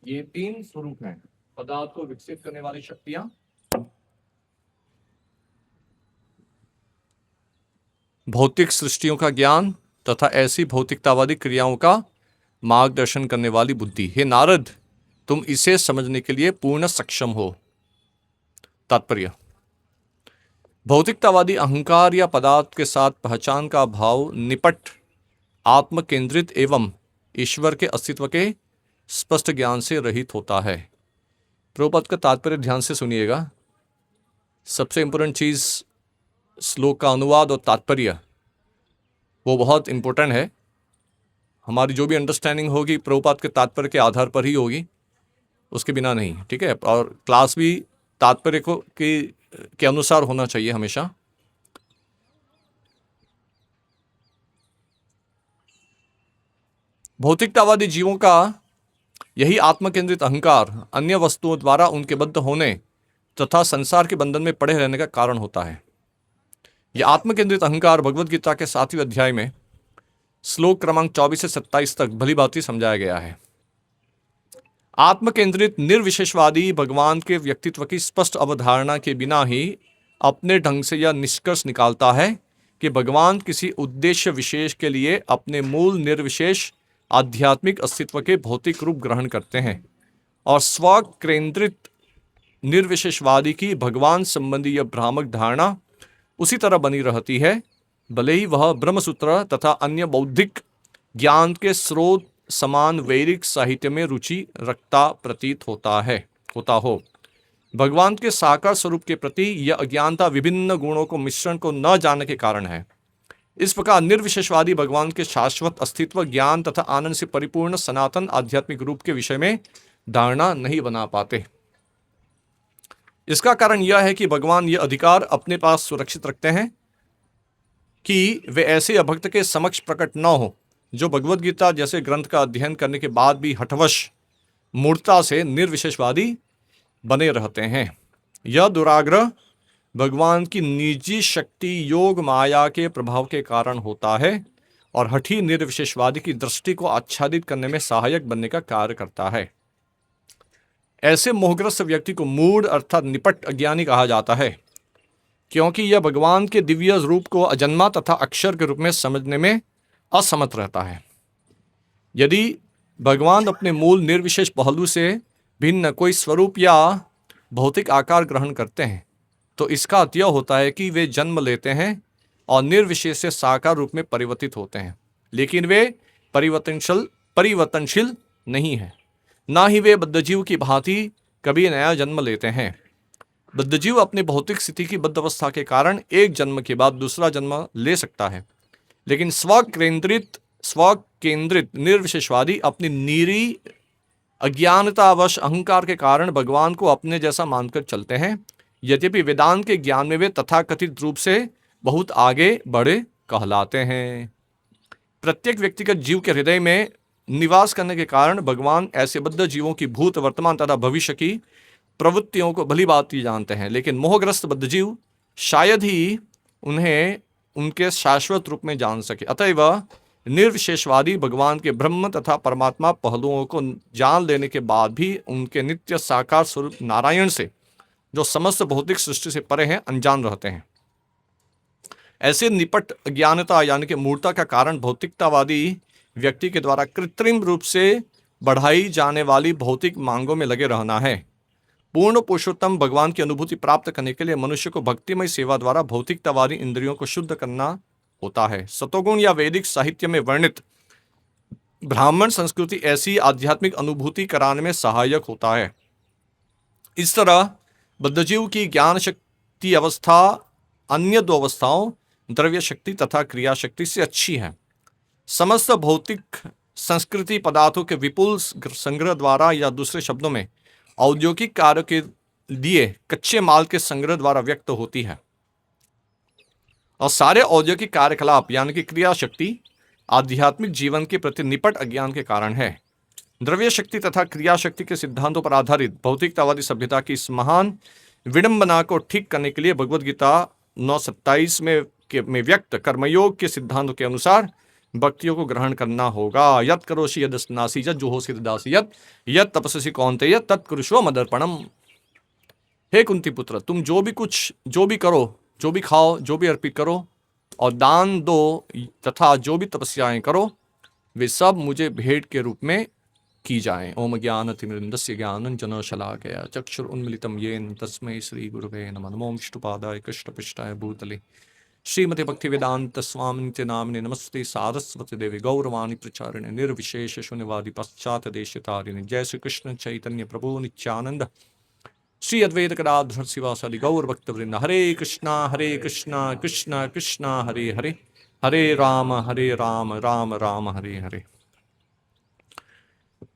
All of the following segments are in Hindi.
ये तीन स्वरूप हैं पदार्थ को विकसित करने वाली शक्तियां, भौतिक सृष्टियों का ज्ञान तथा ऐसी भौतिकतावादी क्रियाओं का मार्गदर्शन करने वाली बुद्धि। हे नारद, तुम इसे समझने के लिए पूर्ण सक्षम हो। तात्पर्य: भौतिकतावादी अहंकार या पदार्थ के साथ पहचान का भाव निपट, आत्म केंद्रित एवं ईश्वर के अस्तित्व के स्पष्ट ज्ञान से रहित होता है। प्रभुपाद का तात्पर्य ध्यान से सुनिएगा। सबसे इंपॉर्टेंट चीज श्लोक का अनुवाद और तात्पर्य, वो बहुत इंपॉर्टेंट है। हमारी जो भी अंडरस्टैंडिंग होगी प्रभुपाद के तात्पर्य के आधार पर ही होगी, उसके बिना नहीं। ठीक है। और क्लास भी तात्पर्य को के अनुसार होना चाहिए हमेशा। भौतिकतावादी जीवों का यही आत्मकेंद्रित अहंकार अन्य वस्तुओं द्वारा उनके बद्ध होने तथा संसार के बंधन में पड़े रहने का कारण होता है। यह आत्मकेंद्रित अहंकार भगवद गीता के 7वें अध्याय में श्लोक क्रमांक 24 से 27 तक भली भांति समझाया गया है। आत्मकेंद्रित निर्विशेषवादी भगवान के व्यक्तित्व की स्पष्ट अवधारणा के बिना ही अपने ढंग से यह निष्कर्ष निकालता है कि भगवान किसी उद्देश्य विशेष के लिए अपने मूल निर्विशेष आध्यात्मिक अस्तित्व के भौतिक रूप ग्रहण करते हैं, और स्व केंद्रित निर्विशेषवादी की भगवान संबंधी यह भ्रामक धारणा उसी तरह बनी रहती है, भले ही वह ब्रह्मसूत्र तथा अन्य बौद्धिक ज्ञान के स्रोत समान वैदिक साहित्य में रुचि रखता प्रतीत होता हो। भगवान के साकार स्वरूप के प्रति यह अज्ञानता विभिन्न गुणों को मिश्रण को न जानने के कारण है। इस प्रकार निर्विशेषवादी भगवान के शाश्वत अस्तित्व, ज्ञान तथा आनंद से परिपूर्ण सनातन आध्यात्मिक रूप के विषय में धारणा नहीं बना पाते। इसका कारण यह है कि भगवान यह अधिकार अपने पास सुरक्षित रखते हैं कि वे ऐसे अभक्त के समक्ष प्रकट न हो जो भगवद गीता जैसे ग्रंथ का अध्ययन करने के बाद भी हठवश मूर्खता से निर्विशेषवादी बने रहते हैं। यह दुराग्रह भगवान की निजी शक्ति योग माया के प्रभाव के कारण होता है और हठी निर्विशेषवादी की दृष्टि को आच्छादित करने में सहायक बनने का कार्य करता है। ऐसे मोहग्रस्त व्यक्ति को मूढ़ अर्थात निपट अज्ञानी कहा जाता है, क्योंकि यह भगवान के दिव्य रूप को अजन्मा तथा अक्षर के रूप में समझने में असमर्थ रहता है। यदि भगवान अपने मूल निर्विशेष पहलू से भिन्न कोई स्वरूप या भौतिक आकार ग्रहण करते हैं तो इसका अर्थ यह होता है कि वे जन्म लेते हैं और निर्विशेष से साकार रूप में परिवर्तित होते हैं, लेकिन वे परिवर्तनशील नहीं हैं। ना ही वे बद्धजीव की भांति कभी नया जन्म लेते हैं। बद्धजीव अपनी भौतिक स्थिति की बद्ध अवस्था के कारण एक जन्म के बाद दूसरा जन्म ले सकता है, लेकिन स्वकेंद्रित निर्विशेषवादी अपनी नीरी अज्ञानतावश अहंकार के कारण भगवान को अपने जैसा मानकर चलते हैं। यद्यपि वेदांत के ज्ञान में वे तथाकथित रूप से बहुत आगे बढ़े कहलाते हैं। प्रत्येक व्यक्तिगत जीव के हृदय में निवास करने के कारण भगवान ऐसे बद्ध जीवों की भूत, वर्तमान तथा भविष्य की प्रवृत्तियों को भली भांति जानते हैं, लेकिन मोहग्रस्त बद्ध जीव शायद ही उन्हें उनके शाश्वत रूप में जान सके। अतएव निर्विशेषवादी भगवान के ब्रह्म तथा परमात्मा पहलुओं को जान लेने के बाद भी उनके नित्य साकार स्वरूप नारायण से, जो समस्त भौतिक सृष्टि से परे हैं, अनजान रहते हैं। ऐसे निपट अज्ञानता यानी कि मूर्खता का कारण भौतिकतावादी व्यक्ति के द्वारा कृत्रिम रूप से बढ़ाई जाने वाली भौतिक मांगों में लगे रहना है। पूर्ण पुरुषोत्तम भगवान की अनुभूति प्राप्त करने के लिए मनुष्य को भक्तिमय सेवा द्वारा भौतिकतावादी इंद्रियों को शुद्ध करना होता है। सतोगुण या वैदिक साहित्य में वर्णित ब्राह्मण संस्कृति ऐसी आध्यात्मिक अनुभूति कराने में सहायक होता है। इस तरह बद्धजीव की ज्ञान शक्ति अवस्था अन्य दो अवस्थाओं द्रव्य शक्ति तथा क्रिया शक्ति से अच्छी है। समस्त भौतिक संस्कृति पदार्थों के विपुल संग्रह द्वारा या दूसरे शब्दों में औद्योगिक कार्य के लिए कच्चे माल के संग्रह द्वारा व्यक्त होती है, और सारे औद्योगिक कार्यकलाप यानी कि क्रिया शक्ति आध्यात्मिक जीवन के प्रति निपट अज्ञान के कारण है। द्रव्य शक्ति तथा क्रिया शक्ति के सिद्धांतों पर आधारित भौतिकतावादी सभ्यता की इस महान विडंबना को ठीक करने के लिए भगवद गीता 9:27 में व्यक्त कर्मयोग के सिद्धांतों के अनुसार भक्तियों को ग्रहण करना होगा। यत करोषि यद स्नासी यत जुहोषि तदासी यत यत तपस्वी कौन्तेय तत्कुरुष्व मदर्पणम। हे कुंती पुत्र, तुम जो भी करो, जो भी खाओ, जो भी अर्पित करो और दान दो तथा जो भी तपस्याएं करो, वे सब मुझे भेंट के रूप में की जाएं। ओम ज्ञानतिमिरन्दस्य ज्ञानञ्जनशलाकया चक्षुरुन्मिलितं येन तस्मै श्री गुरुवे नमः। नमो विष्णुपादाय कृष्णपृष्ठाय भूतले श्रीमते भक्तिवेदांत स्वामिनित्य नामिने नमस्ते सारस्वती देवी गौरवाणी प्रचारिणे निर्विशेष शून्यवादी पश्चात देशतारिणे। जय श्री कृष्ण चैतन्य प्रभु नित्यानंद श्री अद्वैत गदाधर शिवासादि गौर भक्तवृंद। हरे कृष्णा कृष्णा कृष्णा हरे हरे, हरे राम राम राम हरे हरे।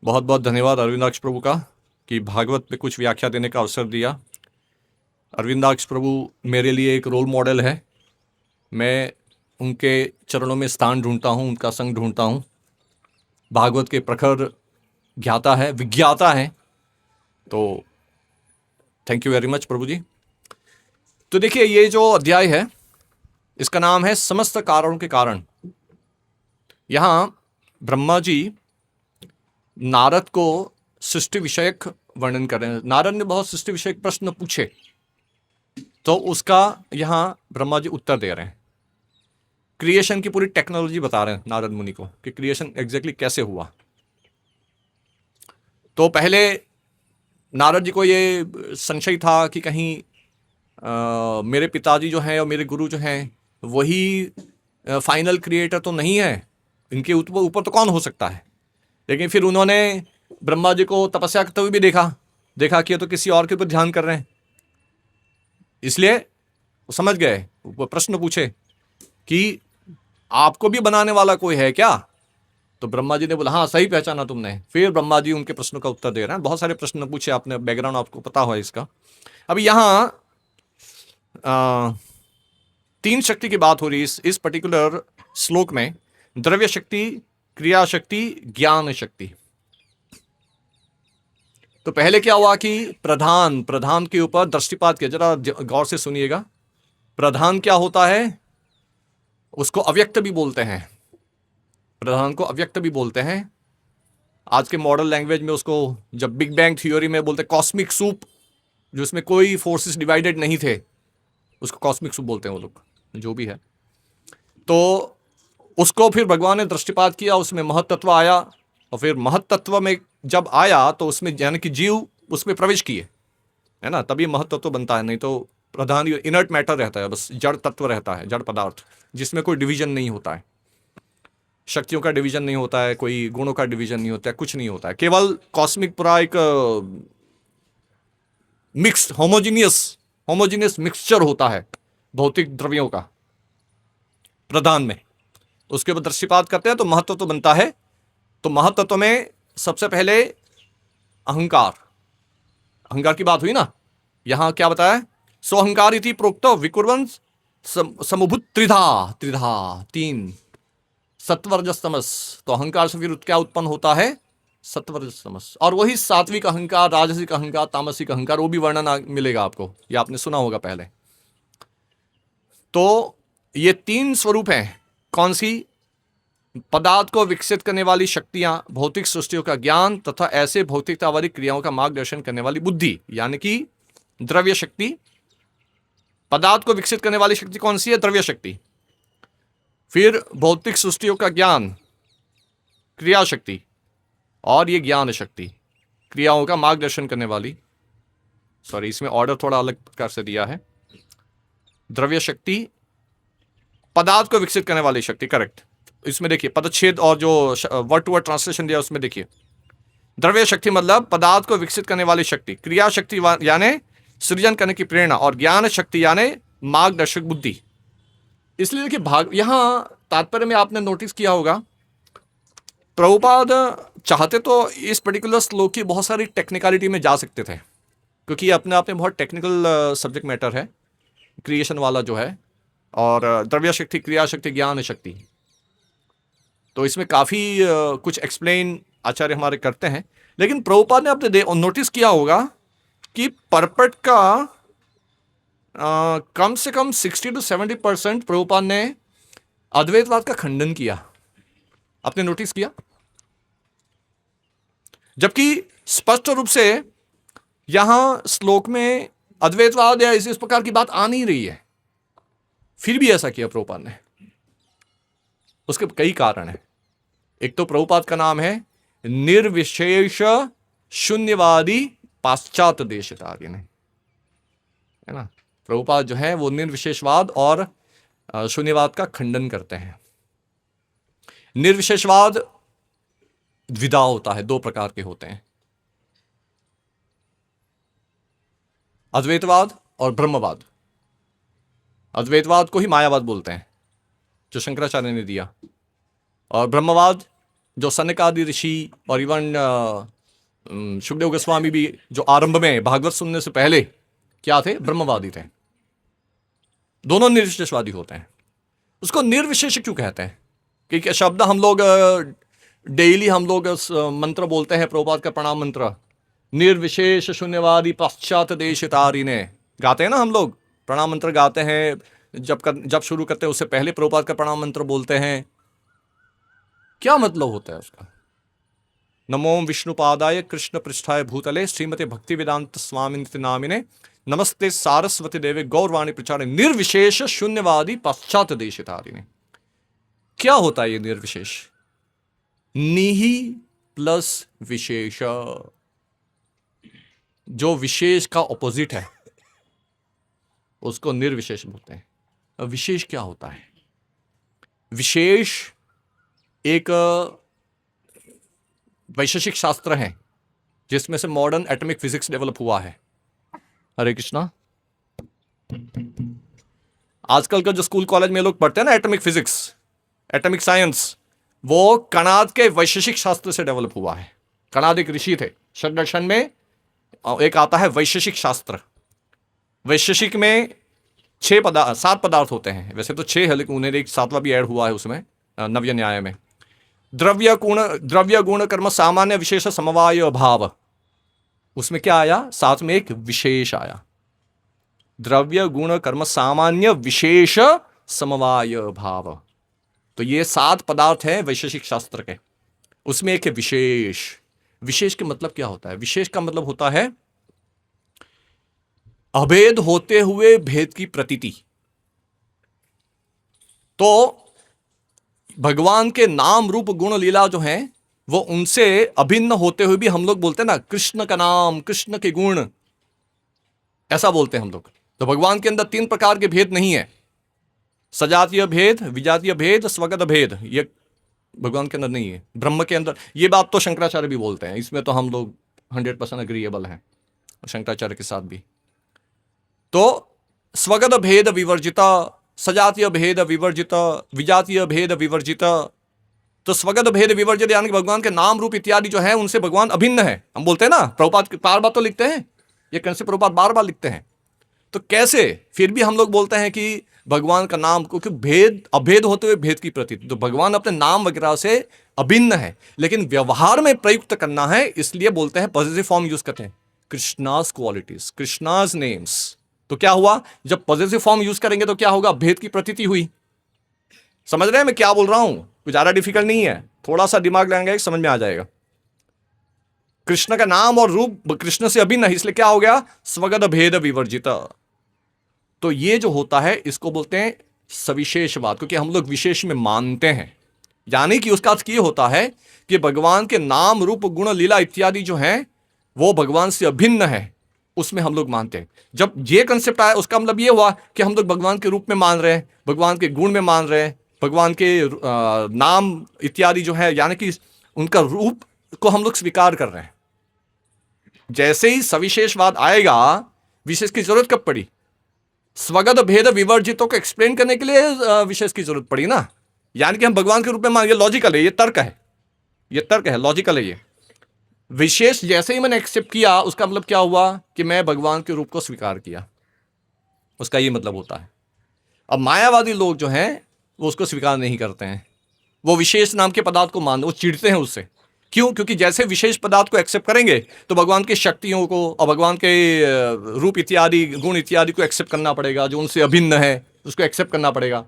बहुत बहुत धन्यवाद अरविंदाक्ष प्रभु का कि भागवत पे कुछ व्याख्या देने का अवसर दिया। अरविंदाक्ष प्रभु मेरे लिए एक रोल मॉडल है। मैं उनके चरणों में स्थान ढूंढता हूँ, उनका संग ढूंढता हूँ। भागवत के प्रखर ज्ञाता है, विज्ञाता है। तो थैंक यू वेरी मच प्रभु जी। तो देखिए, ये जो अध्याय है इसका नाम है समस्त कारणों के कारण। यहाँ ब्रह्मा जी नारद को सृष्टि विषयक वर्णन कर रहे हैं। नारद ने बहुत सृष्टि विषयक प्रश्न पूछे, तो उसका यहाँ ब्रह्मा जी उत्तर दे रहे हैं। क्रिएशन की पूरी टेक्नोलॉजी बता रहे हैं नारद मुनि को कि क्रिएशन एग्जैक्टली कैसे हुआ। तो पहले नारद जी को ये संशय था कि कहीं मेरे पिताजी जो हैं और मेरे गुरु जो हैं वही फाइनल क्रिएटर तो नहीं है, इनके ऊपर तो कौन हो सकता है। लेकिन फिर उन्होंने ब्रह्मा जी को तपस्या करते हुए भी देखा कि ये तो किसी और के ऊपर ध्यान कर रहे हैं, इसलिए वो समझ गए। वो प्रश्न पूछे कि आपको भी बनाने वाला कोई है क्या? तो ब्रह्मा जी ने बोला हाँ, सही पहचाना तुमने। फिर ब्रह्मा जी उनके प्रश्नों का उत्तर दे रहे हैं। बहुत सारे प्रश्न पूछे, आपने बैकग्राउंड आपको पता हुआ इसका। अब यहाँ 3 शक्ति की बात हो रही है इस पर्टिकुलर श्लोक में। द्रव्य शक्ति, क्रिया शक्ति, ज्ञान शक्ति। तो पहले क्या हुआ कि प्रधान के ऊपर दृष्टिपात किया। जरा गौर से सुनिएगा। प्रधान क्या होता है? उसको अव्यक्त भी बोलते हैं। प्रधान को अव्यक्त भी बोलते हैं। आज के मॉडर्न लैंग्वेज में उसको, जब बिग बैंग थ्योरी में बोलते हैं कॉस्मिक सूप, जो इसमें कोई फोर्सेस डिवाइडेड नहीं थे, उसको कॉस्मिक सूप बोलते हैं वो लोग, जो भी है। तो उसको फिर भगवान ने दृष्टिपात किया, उसमें महत्तत्व आया, और फिर महत्तत्व में जब आया तो उसमें यानी कि जीव उसमें प्रवेश किए, है ना, तभी महत्तत्व बनता है। नहीं तो प्रधान इनर्ट मैटर रहता है, बस जड़ तत्व रहता है, जड़ पदार्थ, जिसमें कोई डिवीजन नहीं होता है। शक्तियों का डिवीजन नहीं होता है, कोई गुणों का डिवीजन नहीं होता है, कुछ नहीं होता है। केवल कॉस्मिक पूरा एक मिक्स होमोजीनियस मिक्सचर होता है भौतिक द्रव्यों का प्रधान में। उसके ऊपर दृष्टिपात करते हैं तो महत्तत्व बनता है। तो महत्तत्व में सबसे पहले अहंकार की बात हुई ना। यहां क्या बताया? स्वअहंकार इति प्रोक्तो विकुर्वन् समुभूत त्रिधा 3 सत्वरजस तमस। तो अहंकार से फिर क्या उत्पन्न होता है? सत्वरजस तमस। और वही सात्विक अहंकार, राजसिक अहंकार, तामसिक अहंकार, वो भी वर्णन मिलेगा आपको, ये आपने सुना होगा पहले। तो ये 3 स्वरूप हैं। कौन सी? पदार्थ को विकसित करने वाली शक्तियां, भौतिक सृष्टियों का ज्ञान, तथा ऐसे भौतिकता वाली क्रियाओं का मार्गदर्शन करने वाली बुद्धि, यानी कि द्रव्य शक्ति। पदार्थ को विकसित करने वाली शक्ति कौन सी है? द्रव्य शक्ति। फिर भौतिक सृष्टियों का ज्ञान, क्रिया शक्ति, और ये ज्ञान शक्ति, क्रियाओं का मार्गदर्शन करने वाली। सॉरी, इसमें ऑर्डर थोड़ा अलग प्रकार से दिया है। द्रव्य शक्ति, पदार्थ को विकसित करने वाली शक्ति, करेक्ट। इसमें देखिए पदच्छेद और जो वर्ड टू वर्ड ट्रांसलेशन दिया उसमें देखिए, द्रव्य शक्ति मतलब पदार्थ को विकसित करने वाली शक्ति, क्रिया शक्ति यानी सृजन करने की प्रेरणा, और ज्ञान शक्ति यानी मार्गदर्शक बुद्धि। इसलिए देखिए यहां तात्पर्य में आपने नोटिस किया होगा, प्रभुपाद चाहते तो इस पर्टिकुलर श्लोक की बहुत सारी टेक्निकलिटी में जा सकते थे, क्योंकि अपने आप में बहुत टेक्निकल सब्जेक्ट मैटर है क्रिएशन वाला जो है, और द्रव्य शक्ति, क्रिया शक्ति, ज्ञान शक्ति। तो इसमें काफ़ी कुछ एक्सप्लेन आचार्य हमारे करते हैं। लेकिन प्रभुपाद ने आपने नोटिस किया होगा कि परपट का कम से कम 60 to 70% प्रभुपाद ने अद्वैतवाद का खंडन किया। आपने नोटिस किया? जबकि स्पष्ट रूप से यहां श्लोक में अद्वैतवाद या इस प्रकार की बात आ नहीं रही है, फिर भी ऐसा किया प्रभुपाद ने। उसके कई कारण हैं। एक तो प्रभुपाद का नाम है निर्विशेष शून्यवादी पाश्चात्य देशतारिणी, है ना। प्रभुपाद जो है वो निर्विशेषवाद और शून्यवाद का खंडन करते हैं। निर्विशेषवाद द्विधा होता है, दो प्रकार के होते हैं, अद्वैतवाद और ब्रह्मवाद। अद्वैतवाद को ही मायावाद बोलते हैं, जो शंकराचार्य ने दिया, और ब्रह्मवाद जो सनक आदि ऋषि और इवन सुखदेव गोस्वामी भी जो आरंभ में भागवत सुनने से पहले क्या थे, ब्रह्मवादी थे। दोनों निर्विशेषवादी होते हैं। उसको निर्विशेष क्यों कहते हैं? क्योंकि शब्द हम लोग डेली हम लोग मंत्र बोलते हैं, प्रभुपाद का प्रणाम मंत्र, निर्विशेष शून्यवादी पाश्चात्य देशतारिणे गाते हैं ना हम लोग, प्रणाम मंत्र गाते हैं। जब शुरू करते हैं उससे पहले प्रभुपाद का प्रणाम मंत्र बोलते हैं। क्या मतलब होता है उसका? नमो विष्णुपादाय कृष्ण पृष्ठाय भूतले श्रीमते भक्ति वेदांत स्वामी नामिने नमस्ते सारस्वती देवे गौरवाणी प्रचारे निर्विशेष शून्यवादी पाश्चात्य देशतारिणे। क्या होता है ये निर्विशेष? निहि प्लस विशेष, जो विशेष का ऑपोजिट है उसको निर्विशेष बोलते हैं। अब विशेष क्या होता है? विशेष एक वैशेषिक शास्त्र है जिसमें से मॉडर्न एटॉमिक फिजिक्स डेवलप हुआ है। हरे कृष्णा। आजकल का जो स्कूल कॉलेज में लोग पढ़ते हैं ना एटॉमिक फिजिक्स, एटॉमिक साइंस, वो कणाद के वैशेषिक शास्त्र से डेवलप हुआ है। कणाद एक ऋषि थे। षड्दर्शन में एक आता है वैशेषिक शास्त्र। वैशेषिक में 7 पदार्थ होते हैं, वैसे तो 6 है, लेकिन उन्हें एक 7वां भी ऐड हुआ है उसमें, नव्य न्याय में। द्रव्य गुण कर्म सामान्य विशेष समवाय भाव, उसमें क्या आया? साथ में एक विशेष आया। द्रव्य गुण कर्म सामान्य विशेष समवाय भाव। तो ये 7 पदार्थ हैं वैशेषिक शास्त्र के, उसमें एक है विशेष। विशेष के मतलब क्या होता है? विशेष का मतलब होता है अभेद होते हुए भेद की प्रतीति। तो भगवान के नाम रूप गुण लीला जो हैं वो उनसे अभिन्न होते हुए भी हम लोग बोलते हैं ना, कृष्ण का नाम, कृष्ण के गुण, ऐसा बोलते हैं हम लोग। तो भगवान के अंदर 3 प्रकार के भेद नहीं है, सजातीय भेद, विजातीय भेद, स्वगत भेद, ये भगवान के अंदर नहीं है। ब्रह्म के अंदर, ये बात तो शंकराचार्य भी बोलते हैं, इसमें तो हम लोग 100% अग्रीएबल हैं शंकराचार्य के साथ भी। तो स्वगत भेद विवर्जिता, सजातीय भेद विवर्जित, विजातीय भेद विवर्जित। तो स्वगत भेद विवर्जित यानी कि भगवान के नाम रूप इत्यादि जो है उनसे भगवान अभिन्न है। हम बोलते हैं ना, प्रभुपाद बार बार तो लिखते हैं, ये कैसे प्रभुपाद बार बार लिखते हैं, तो कैसे फिर भी हम लोग बोलते हैं कि भगवान का नाम, क्योंकि भेद, अभेद होते हुए भेद की प्रतीति। तो भगवान अपने नाम वगैरह से अभिन्न है, लेकिन व्यवहार में प्रयुक्त करना है, इसलिए बोलते हैं पॉजिटिव फॉर्म यूज करते हैं, कृष्णास क्वालिटीज, कृष्णास नेम्स। तो क्या हुआ, जब पॉजिटिव फॉर्म यूज करेंगे तो क्या होगा? भेद की प्रतीति हुई। समझ रहे हैं मैं क्या बोल रहा हूं? कुछ ज्यादा डिफिकल्ट नहीं है, थोड़ा सा दिमाग लगाएंगे समझ में आ जाएगा। कृष्ण का नाम और रूप कृष्ण से अभिन्न है, इसलिए क्या हो गया? स्वगत भेद विवर्जित। तो ये जो होता है इसको बोलते हैं सविशेषवाद, क्योंकि हम लोग विशेष में मानते हैं। यानी कि उसका अर्थ ये होता है कि भगवान के नाम रूप गुण लीला इत्यादि जो हैं वो भगवान से अभिन्न है, उसमें हम लोग मानते हैं। जब ये कंसेप्ट आया उसका मतलब ये हुआ कि हम लोग भगवान के रूप में मान रहे हैं, भगवान के गुण में मान रहे हैं, भगवान के नाम इत्यादि जो है यानी कि उनका रूप को हम लोग स्वीकार कर रहे हैं। जैसे ही सविशेषवाद आएगा, विशेष की जरूरत कब पड़ी? स्वगत भेद विवर्जितों को एक्सप्लेन करने के लिए विशेष की जरूरत पड़ी ना। यानी कि हम भगवान के रूप में मान, ये लॉजिकल है, ये तर्क है, ये तर्क है, लॉजिकल है ये। विशेष जैसे ही मैंने एक्सेप्ट किया, उसका मतलब क्या हुआ कि मैं भगवान के रूप को स्वीकार किया, उसका ये मतलब होता है। अब मायावादी लोग जो हैं वो उसको स्वीकार नहीं करते हैं, वो विशेष नाम के पदार्थ को मान, वो चिढ़ते हैं उससे। क्यों? क्योंकि जैसे विशेष पदार्थ को एक्सेप्ट करेंगे तो भगवान की शक्तियों को और भगवान के रूप इत्यादि गुण इत्यादि को एक्सेप्ट करना पड़ेगा, जो उनसे अभिन्न है उसको एक्सेप्ट करना पड़ेगा।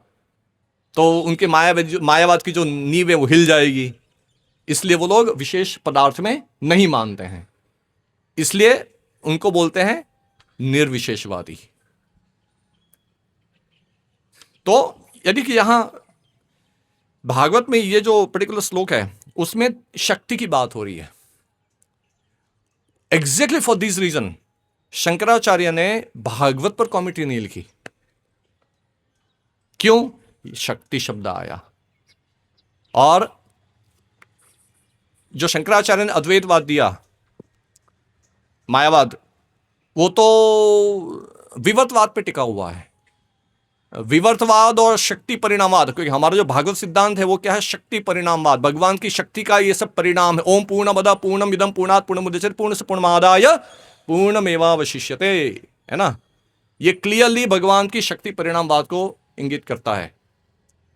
तो उनके मायावाद की जो नींव है वो हिल जाएगी। इसलिए वो लोग विशेष पदार्थ में नहीं मानते हैं, इसलिए उनको बोलते हैं निर्विशेषवादी। तो यदि कि यहां भागवत में ये जो पर्टिकुलर श्लोक है उसमें शक्ति की बात हो रही है, exactly for this reason Shankaracharya ने भागवत पर कॉमेंट्री नहीं लिखी। क्यों? शक्ति शब्द आया। और जो शंकराचार्य ने अद्वैतवाद दिया, मायावाद, वो तो विवर्तवाद पे टिका हुआ है। विवर्तवाद और शक्ति परिणामवाद, क्योंकि हमारा जो भागवत सिद्धांत है वो क्या है? शक्ति परिणामवाद। भगवान की शक्ति का ये सब परिणाम है। ओम पूर्णमद पूर्णमिदं पूर्णात् पूर्णमुदच्यते पूर्णस्य पूर्णमादाय पूर्णमेवावशिष्यते, है ना? ये क्लियरली भगवान की शक्ति परिणामवाद को इंगित करता है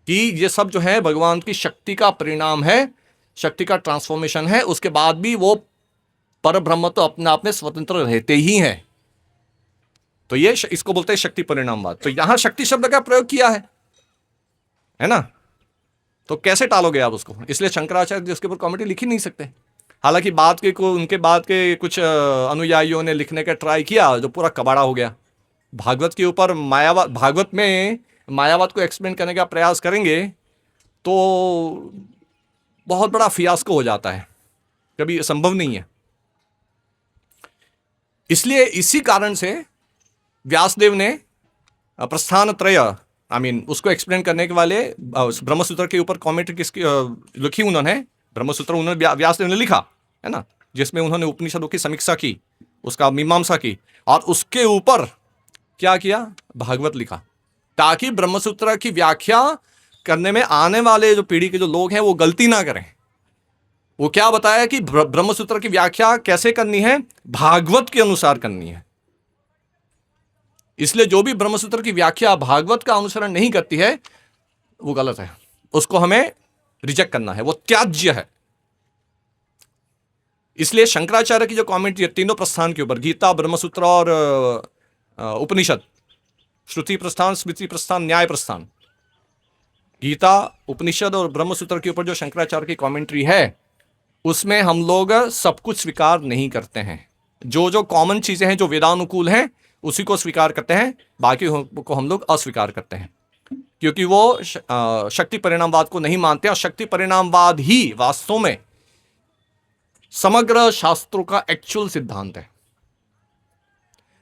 कि ये सब जो है भगवान की शक्ति का परिणाम है, शक्ति का ट्रांसफॉर्मेशन है। उसके बाद भी वो पर ब्रह्म तो अपने आप में स्वतंत्र रहते ही हैं। तो ये इसको बोलते हैं शक्ति परिणामवाद। तो यहां शक्ति शब्द का प्रयोग किया है ना? तो कैसे टालोगे आप उसको? इसलिए शंकराचार्य उसके ऊपर कॉमेंट्री लिख ही नहीं सकते। हालांकि उनके बाद के कुछ अनुयायियों ने लिखने का ट्राई किया, जो पूरा कबाड़ा हो गया। भागवत के ऊपर मायावाद, भागवत में मायावाद को एक्सप्लेन करने का प्रयास करेंगे तो बहुत बड़ा फियास्को हो जाता है, कभी संभव नहीं है। इसलिए इसी कारण से व्यासदेव ने प्रस्थान त्रय, उसको एक्सप्लेन करने के वाले ब्रह्मसूत्र के ऊपर कॉमेंट्री किसकी लिखी? उन्होंने ब्रह्मसूत्र उन्होंने व्यासदेव ने लिखा है ना, जिसमें उन्होंने उपनिषदों की समीक्षा की, उसका मीमांसा की, और उसके ऊपर क्या किया? भागवत लिखा, ताकि ब्रह्मसूत्र की व्याख्या करने में आने वाले जो पीढ़ी के जो लोग हैं वो गलती ना करें। वो क्या बताया कि ब्रह्मसूत्र की व्याख्या कैसे करनी है? भागवत के अनुसार करनी है। इसलिए जो भी ब्रह्मसूत्र की व्याख्या भागवत का अनुसरण नहीं करती है वो गलत है, उसको हमें रिजेक्ट करना है, वो त्याज्य है। इसलिए शंकराचार्य की जो कॉमेंट्री है तीनों प्रस्थान के ऊपर, गीता, ब्रह्मसूत्र और उपनिषद, श्रुति प्रस्थान, स्मृति प्रस्थान, न्याय प्रस्थान, गीता, उपनिषद और ब्रह्मसूत्र के ऊपर जो शंकराचार्य की कॉमेंट्री है उसमें हम लोग सब कुछ स्वीकार नहीं करते हैं। जो जो कॉमन चीजें हैं जो वेदानुकूल हैं उसी को स्वीकार करते हैं, बाकी को हम लोग अस्वीकार करते हैं, क्योंकि वो शक्ति परिणामवाद को नहीं मानते। और शक्ति परिणामवाद ही वास्तव में समग्र शास्त्रों का एक्चुअल सिद्धांत है।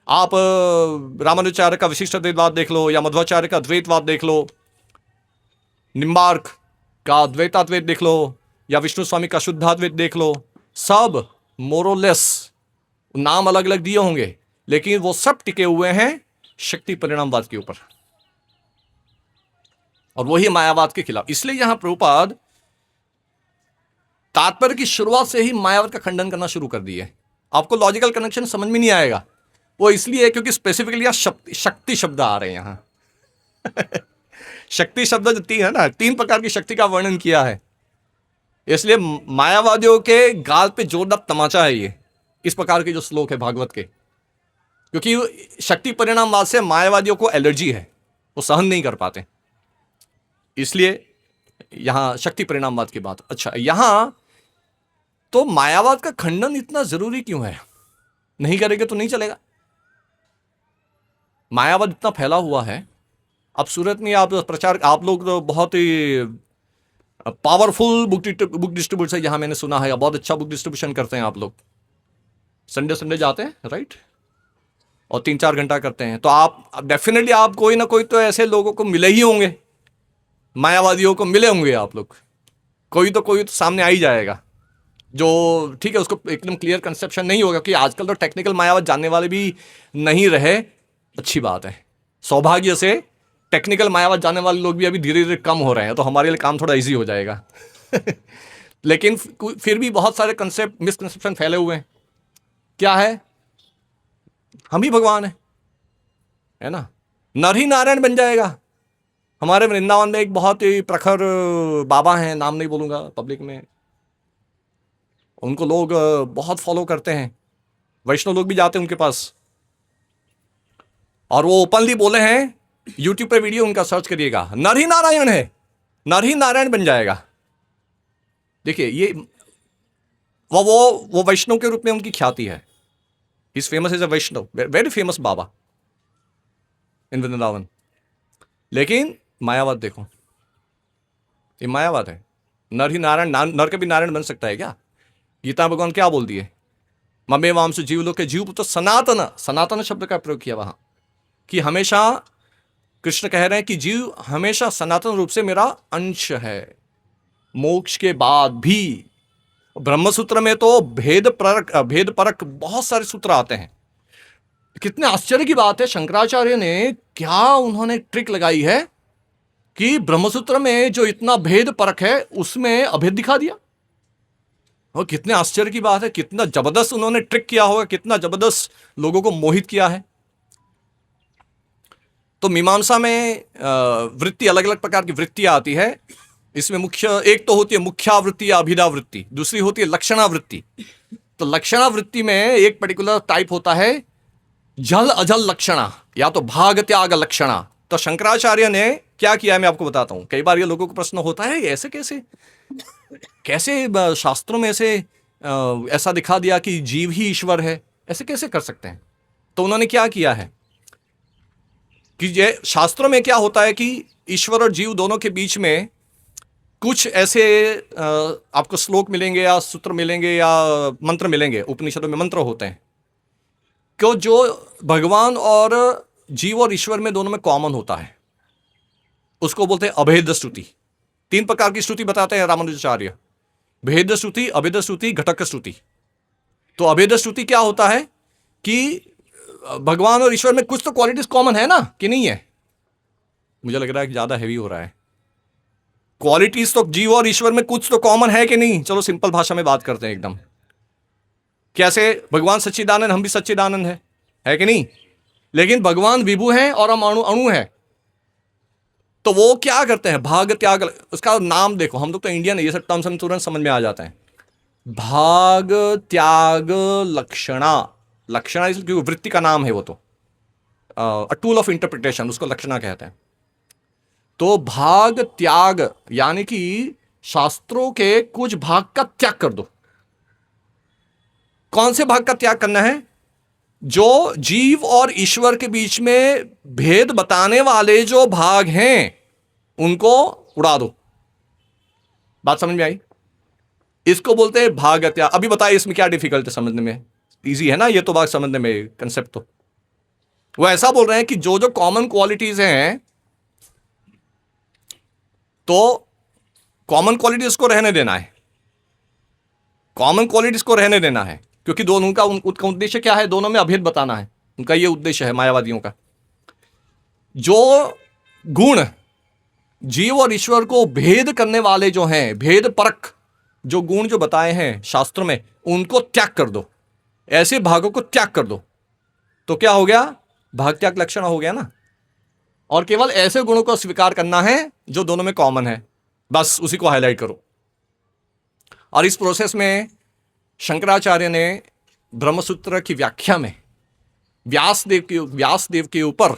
आप रामानुजाचार्य का विशिष्ट अद्वैतवाद देख लो, या मध्वाचार्य का द्वैतवाद देख लो, निम्बार्क का द्वैताद्वैत देख लो, या विष्णु स्वामी का शुद्धाद्वैत देख लो, सब मोरलेस, नाम अलग अलग दिए होंगे लेकिन वो सब टिके हुए हैं शक्ति परिणामवाद के ऊपर, और वही मायावाद के खिलाफ। इसलिए यहां प्रभुपाद तात्पर्य की शुरुआत से ही मायावाद का खंडन करना शुरू कर दिए। आपको लॉजिकल कनेक्शन समझ में नहीं आएगा, वो इसलिए क्योंकि स्पेसिफिकली यहां शक्ति शब्द आ रहे हैं यहां। शक्ति शब्द जो तीन है ना, तीन प्रकार की शक्ति का वर्णन किया है, इसलिए मायावादियों के गाल पे जोरदार तमाचा है ये, इस प्रकार के जो श्लोक है भागवत के, क्योंकि शक्ति परिणामवाद से मायावादियों को एलर्जी है, वो सहन नहीं कर पाते, इसलिए यहां शक्ति परिणामवाद की बात। अच्छा, यहां तो मायावाद का खंडन इतना जरूरी क्यों है? नहीं करेंगे तो नहीं चलेगा। मायावाद इतना फैला हुआ है, अब सूरत में आप लोग तो बहुत ही पावरफुल बुक डिस्ट्रीब्यूटर है, यहां मैंने सुना है, बहुत अच्छा बुक डिस्ट्रीब्यूशन करते हैं आप लोग। संडे जाते हैं राइट, और 3-4 घंटा करते हैं, तो आप डेफिनेटली आप कोई ना कोई तो ऐसे लोगों को मिले ही होंगे, मायावादियों को मिले होंगे आप लोग, कोई तो सामने आ ही जाएगा जो ठीक है, उसको एकदम क्लियर कंसेप्शन नहीं होगा कि आजकल तो टेक्निकल मायावाद जानने वाले भी नहीं रहे। अच्छी बात है, सौभाग्य से टेक्निकल मायावाद जानने वाले लोग भी अभी धीरे धीरे कम हो रहे हैं, तो हमारे लिए काम थोड़ा इजी हो जाएगा। लेकिन फिर भी बहुत सारे कंसेप्ट, मिसकंसेप्शन फैले हुए हैं। क्या है? हम ही भगवान है ना, नर ही नारायण बन जाएगा। हमारे वृंदावन में एक बहुत ही प्रखर बाबा हैं, नाम नहीं बोलूंगा पब्लिक में, उनको लोग बहुत फॉलो करते हैं, वैष्णव लोग भी जाते हैं उनके पास, और वो ओपनली बोले हैं, यूट्यूब पे वीडियो उनका सर्च करिएगा, नर ही नारायण है। नर ही नारायण बन जाएगा। देखिए ये वो वैष्णव के रूप में उनकी ख्याति है। Is famous as a Vaishnav, very famous baba in Vrindavan. लेकिन मायावाद देखो, ये मायावाद है। नर ही नारायण, नर के भी नारायण बन सकता है क्या? गीता भगवान क्या बोल दिए? ममे वामसु जीवलोक के जीव तो सनातन, सनातन शब्द का प्रयोग किया वहां, कि हमेशा कृष्ण कह रहे हैं कि जीव हमेशा सनातन रूप से मेरा अंश है, मोक्ष के बाद भी। ब्रह्मसूत्र में तो भेद परक बहुत सारे सूत्र आते हैं। कितने आश्चर्य की बात है, शंकराचार्य ने क्या उन्होंने ट्रिक लगाई है कि ब्रह्मसूत्र में जो इतना भेद परक है उसमें अभेद दिखा दिया। और कितने आश्चर्य की बात है, कितना जबरदस्त उन्होंने ट्रिक किया होगा, कितना जबरदस्त लोगों को मोहित किया है। तो मीमांसा में वृत्ति, अलग अलग प्रकार की वृत्तियां आती है। इसमें मुख्य एक तो होती है मुख्यावृत्ति या अभिधावृत्ति, दूसरी होती है लक्षणावृत्ति। तो लक्षणावृत्ति में एक पर्टिकुलर टाइप होता है जल अजल लक्षणा, या तो भाग त्याग लक्षणा। तो शंकराचार्य ने क्या किया है मैं आपको बताता हूं। कई बार ये लोगों को प्रश्न होता है ऐसे कैसे कैसे शास्त्रों में से ऐसा दिखा दिया कि जीव ही ईश्वर है, ऐसे कैसे कर सकते हैं? तो उन्होंने क्या किया है कि ये शास्त्रों में क्या होता है कि ईश्वर और जीव दोनों के बीच में कुछ ऐसे आपको श्लोक मिलेंगे या सूत्र मिलेंगे या मंत्र मिलेंगे, उपनिषदों में मंत्र होते हैं कि जो भगवान और जीव और ईश्वर में दोनों में कॉमन होता है, उसको बोलते हैं अभेद श्रुति। 3 प्रकार की श्रुति बताते हैं रामानुजाचार्य, भेद श्रुति, अभेद श्रुति, घटक श्रुति। तो अभेद श्रुति क्या होता है कि भगवान और ईश्वर में कुछ तो क्वालिटीज कॉमन है ना, कि नहीं है? मुझे लग रहा है कि ज्यादा हैवी हो रहा है। क्वालिटीज तो जीव और ईश्वर में कुछ तो कॉमन है कि नहीं? चलो सिंपल भाषा में बात करते हैं एकदम। कैसे? भगवान सच्चिदानंद, हम भी सच्चिदानंद है कि नहीं? लेकिन भगवान विभु हैं और हम अणु हैं। तो वो क्या करते हैं? भाग त्याग, उसका नाम देखो, हम लोग तो इंडियन है, ये सब टर्म्स हम तुरंत समझ में आ जाता है। भाग त्याग लक्षणा, लक्षणा क्योंकि वृत्ति का नाम है, वो तो अ टूल ऑफ इंटरप्रिटेशन, उसको लक्षणा कहते हैं। तो भाग त्याग यानी कि शास्त्रों के कुछ भाग का त्याग कर दो। कौन से भाग का त्याग करना है? जो जीव और ईश्वर के बीच में भेद बताने वाले जो भाग हैं उनको उड़ा दो। बात समझ में आई? इसको बोलते हैं भाग त्याग। अभी बताइए इसमें क्या डिफिकल्ट है समझने में? इजी है ना ये तो बात समझने में, कंसेप्ट। तो वो ऐसा बोल रहे हैं कि जो जो कॉमन क्वालिटीज हैं, तो कॉमन क्वालिटीज को रहने देना है, कॉमन क्वालिटीज को रहने देना है, क्योंकि दोनों का उनका उद्देश्य क्या है? दोनों में अभेद बताना है, उनका ये उद्देश्य है मायावादियों का। जो गुण जीव और ईश्वर को भेद करने वाले जो हैं, भेद परक जो गुण जो बताए हैं शास्त्रों में, उनको त्याग कर दो, ऐसे भागों को त्याग कर दो। तो क्या हो गया? भाग त्याग लक्षण हो गया ना। और केवल ऐसे गुणों को स्वीकार करना है जो दोनों में कॉमन है, बस उसी को हाईलाइट करो। और इस प्रोसेस में शंकराचार्य ने ब्रह्मसूत्र की व्याख्या में व्यासदेव के ऊपर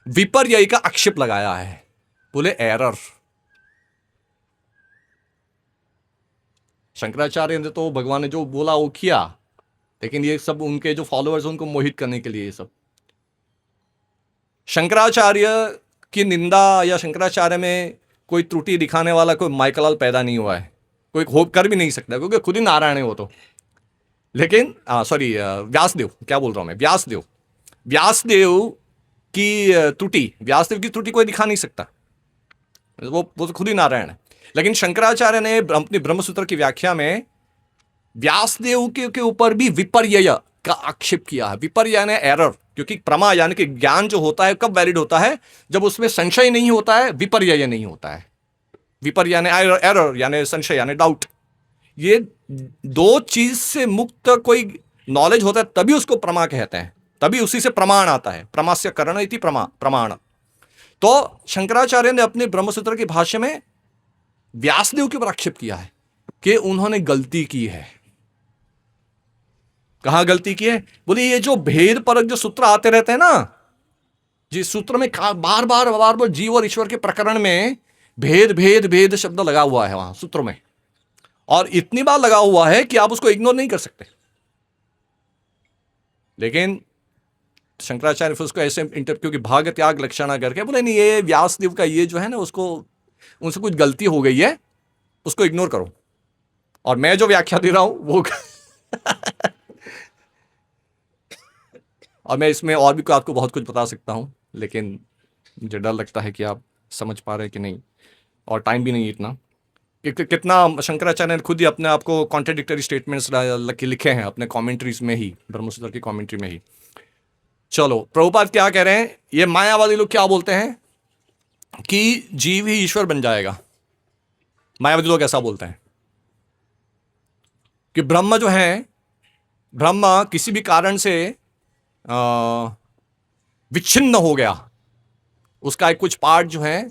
विपर्यय का आक्षेप लगाया है। बोले एरर। शंकराचार्य ने तो भगवान ने जो बोला वो किया, लेकिन ये सब उनके जो फॉलोअर्स उनको मोहित करने के लिए ये सब। शंकराचार्य की निंदा या शंकराचार्य में कोई त्रुटि दिखाने वाला कोई माइकलाल पैदा नहीं हुआ है, कोई होप कर भी नहीं सकता, क्योंकि खुद ही नारायण है वो तो। लेकिन सॉरी, व्यासदेव, क्या बोल रहा हूं मैं, व्यासदेव की त्रुटि कोई दिखा नहीं सकता, वो तो खुद ही नारायण है। लेकिन शंकराचार्य ने अपनी ब्रह्मसूत्र की व्याख्या में व्यासदेव के ऊपर भी विपर्यय का आक्षेप किया है। विपर्यय यानी एरर, क्योंकि प्रमा यानी कि ज्ञान जो होता है कब वैलिड होता है? जब उसमें संशय नहीं होता है, विपर्यय नहीं होता है। विपर्यय यानी एरर यानी संशय यानी डाउट। ये दो चीज से मुक्त कोई नॉलेज होता है तभी उसको प्रमा कहते हैं, तभी उसी से प्रमाण आता है। प्रमास्य करण इति प्रमाण। तो शंकराचार्य ने अपने ब्रह्मसूत्र की भाष्य में व्यासदेव के ऊपर आक्षेप किया है कि उन्होंने गलती की है। कहां गलती की है? बोले ये जो भेद परक जो सूत्र आते रहते हैं ना, जिस सूत्र में बार बार जीव और ईश्वर के प्रकरण में भेद भेद भेद शब्द लगा हुआ है वहां सूत्रों में, और इतनी बार लगा हुआ है कि आप उसको इग्नोर नहीं कर सकते। लेकिन शंकराचार्य फिर उसको ऐसे क्योंकि भाग त्याग लक्षणा करके बोले नहीं, ये व्यासदेव का ये जो है ना, उसको उनसे कुछ गलती हो गई है, उसको इग्नोर करो, और मैं जो व्याख्या दे रहा हूं वो और मैं इसमें और भी आपको बहुत कुछ बता सकता हूं, लेकिन मुझे डर लगता है कि आप समझ पा रहे हैं कि नहीं, और टाइम भी नहीं है इतना। कितना शंकराचार्य ने खुद ही अपने आप को कॉन्ट्राडिक्टरी स्टेटमेंट्स लिखे हैं अपने कमेंट्रीज में ही, ब्रह्मसूत्र की कमेंट्री में ही। चलो, प्रभुपाद क्या कह रहे हैं, ये मायावादी लोग क्या बोलते हैं कि जीव ही ईश्वर बन जाएगा। मायावादी लोग ऐसा बोलते हैं कि ब्रह्म जो है, ब्रह्म किसी भी कारण से विच्छिन्न हो गया, उसका एक कुछ पार्ट जो है,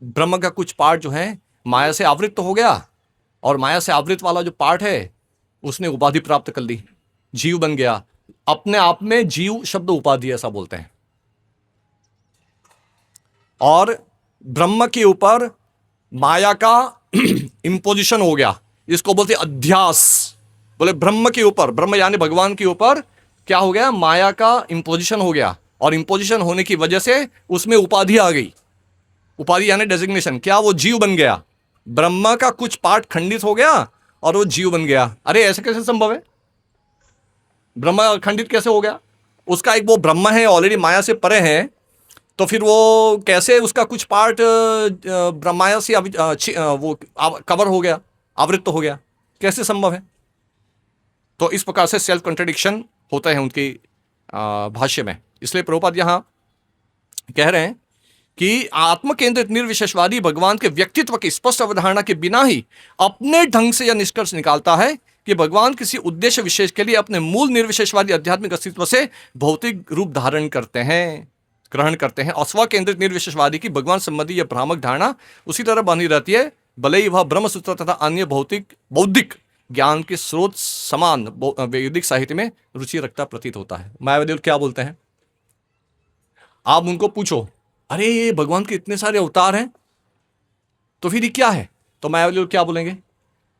ब्रह्म का कुछ पार्ट जो है माया से आवृत हो गया, और माया से आवृत वाला जो पार्ट है उसने उपाधि प्राप्त कर ली, जीव बन गया। अपने आप में जीव शब्द उपाधि ऐसा बोलते हैं। और ब्रह्म के ऊपर माया का इंपोजिशन हो गया, इसको बोलते अध्यास। बोले ब्रह्म के ऊपर, ब्रह्म यानी भगवान के ऊपर क्या हो गया, माया का इंपोजिशन हो गया, और इंपोजिशन होने की वजह से उसमें उपाधि आ गई। उपाधि यानी डेजिग्नेशन, क्या वो जीव बन गया, ब्रह्म का कुछ पार्ट खंडित हो गया और वो जीव बन गया। अरे ऐसे कैसे संभव है, ब्रह्म खंडित कैसे हो गया, उसका एक वो ब्रह्म है ऑलरेडी माया से परे है, तो फिर वो कैसे उसका कुछ पार्ट ब्रह्माया से वो कवर हो गया, आवृत्त हो गया, कैसे संभव है। तो इस प्रकार से सेल्फ कंट्रडिक्शन होता है उनकी भाष्य में। इसलिए प्रभुपाद यहां कह रहे हैं कि आत्म केंद्रित निर्विशेषवादी भगवान के व्यक्तित्व की स्पष्ट अवधारणा के बिना ही अपने ढंग से यह निष्कर्ष निकालता है कि भगवान किसी उद्देश्य विशेष के लिए अपने मूल निर्विशेषवादी आध्यात्मिक अस्तित्व से भौतिक रूप धारण करते हैं, ग्रहण करते हैं, और स्व केंद्रित निर्विशेषवादी की भगवान संबंधी यह भ्रामक धारणा उसी तरह बनी रहती है, भले ही वह ब्रह्मसूत्र तथा अन्य बौद्धिक ज्ञान के स्रोत समान वैदिक साहित्य में रुचि रखता प्रतीत होता है। मायावादी क्या बोलते हैं, आप उनको पूछो, अरे ये भगवान के इतने सारे अवतार हैं, तो फिर ये क्या है, तो मायावादी लोग क्या बोलेंगे,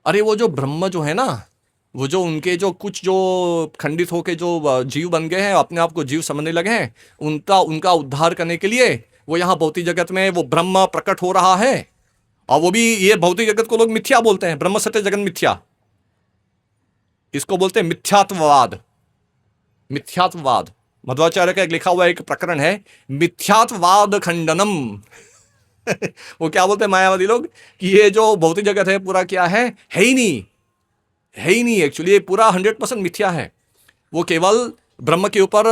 अरे वो जो ब्रह्म जो है ना, वो जो उनके जो कुछ जो खंडित होके जो जीव बन गए हैं, अपने आप को जीव समझने लगे हैं, उनका उद्धार करने के लिए वो यहाँ भौतिक जगत में वो ब्रह्म प्रकट हो रहा है। और वो भी ये भौतिक जगत को लोग मिथ्या बोलते हैं, ब्रह्म सत्य जगत मिथ्या, इसको बोलते हैं मिथ्यात्ववाद। मिथ्यात्ववाद मध्वाचार्य का एक लिखा हुआ एक प्रकरण है, मिथ्यात्ववाद खंडनम। वो क्या बोलते हैं मायावादी लोग कि ये जो भौतिक जगत है पूरा क्या है ही नहीं, है ही नहीं, एक्चुअली ये पूरा 100% मिथ्या है। वो केवल ब्रह्म के ऊपर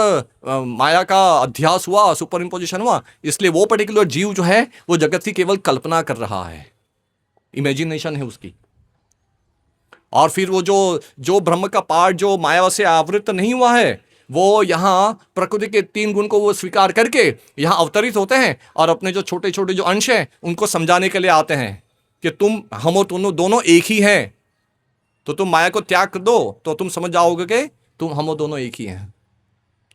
माया का अध्यास हुआ, सुपर इंपोजिशन हुआ, इसलिए वो पर्टिकुलर जीव जो है वो जगत की केवल कल्पना कर रहा है, इमेजिनेशन है उसकी। और फिर वो जो ब्रह्म का पार्ट जो माया से आवृत नहीं हुआ है, वो यहाँ प्रकृति के 3 गुण को वो स्वीकार करके यहाँ अवतरित होते हैं, और अपने जो छोटे छोटे जो अंश हैं उनको समझाने के लिए आते हैं कि हम और तुम दोनों एक ही हैं, तो तुम माया को त्याग कर दो तो तुम समझ जाओगे कि हम और दोनों एक ही हैं।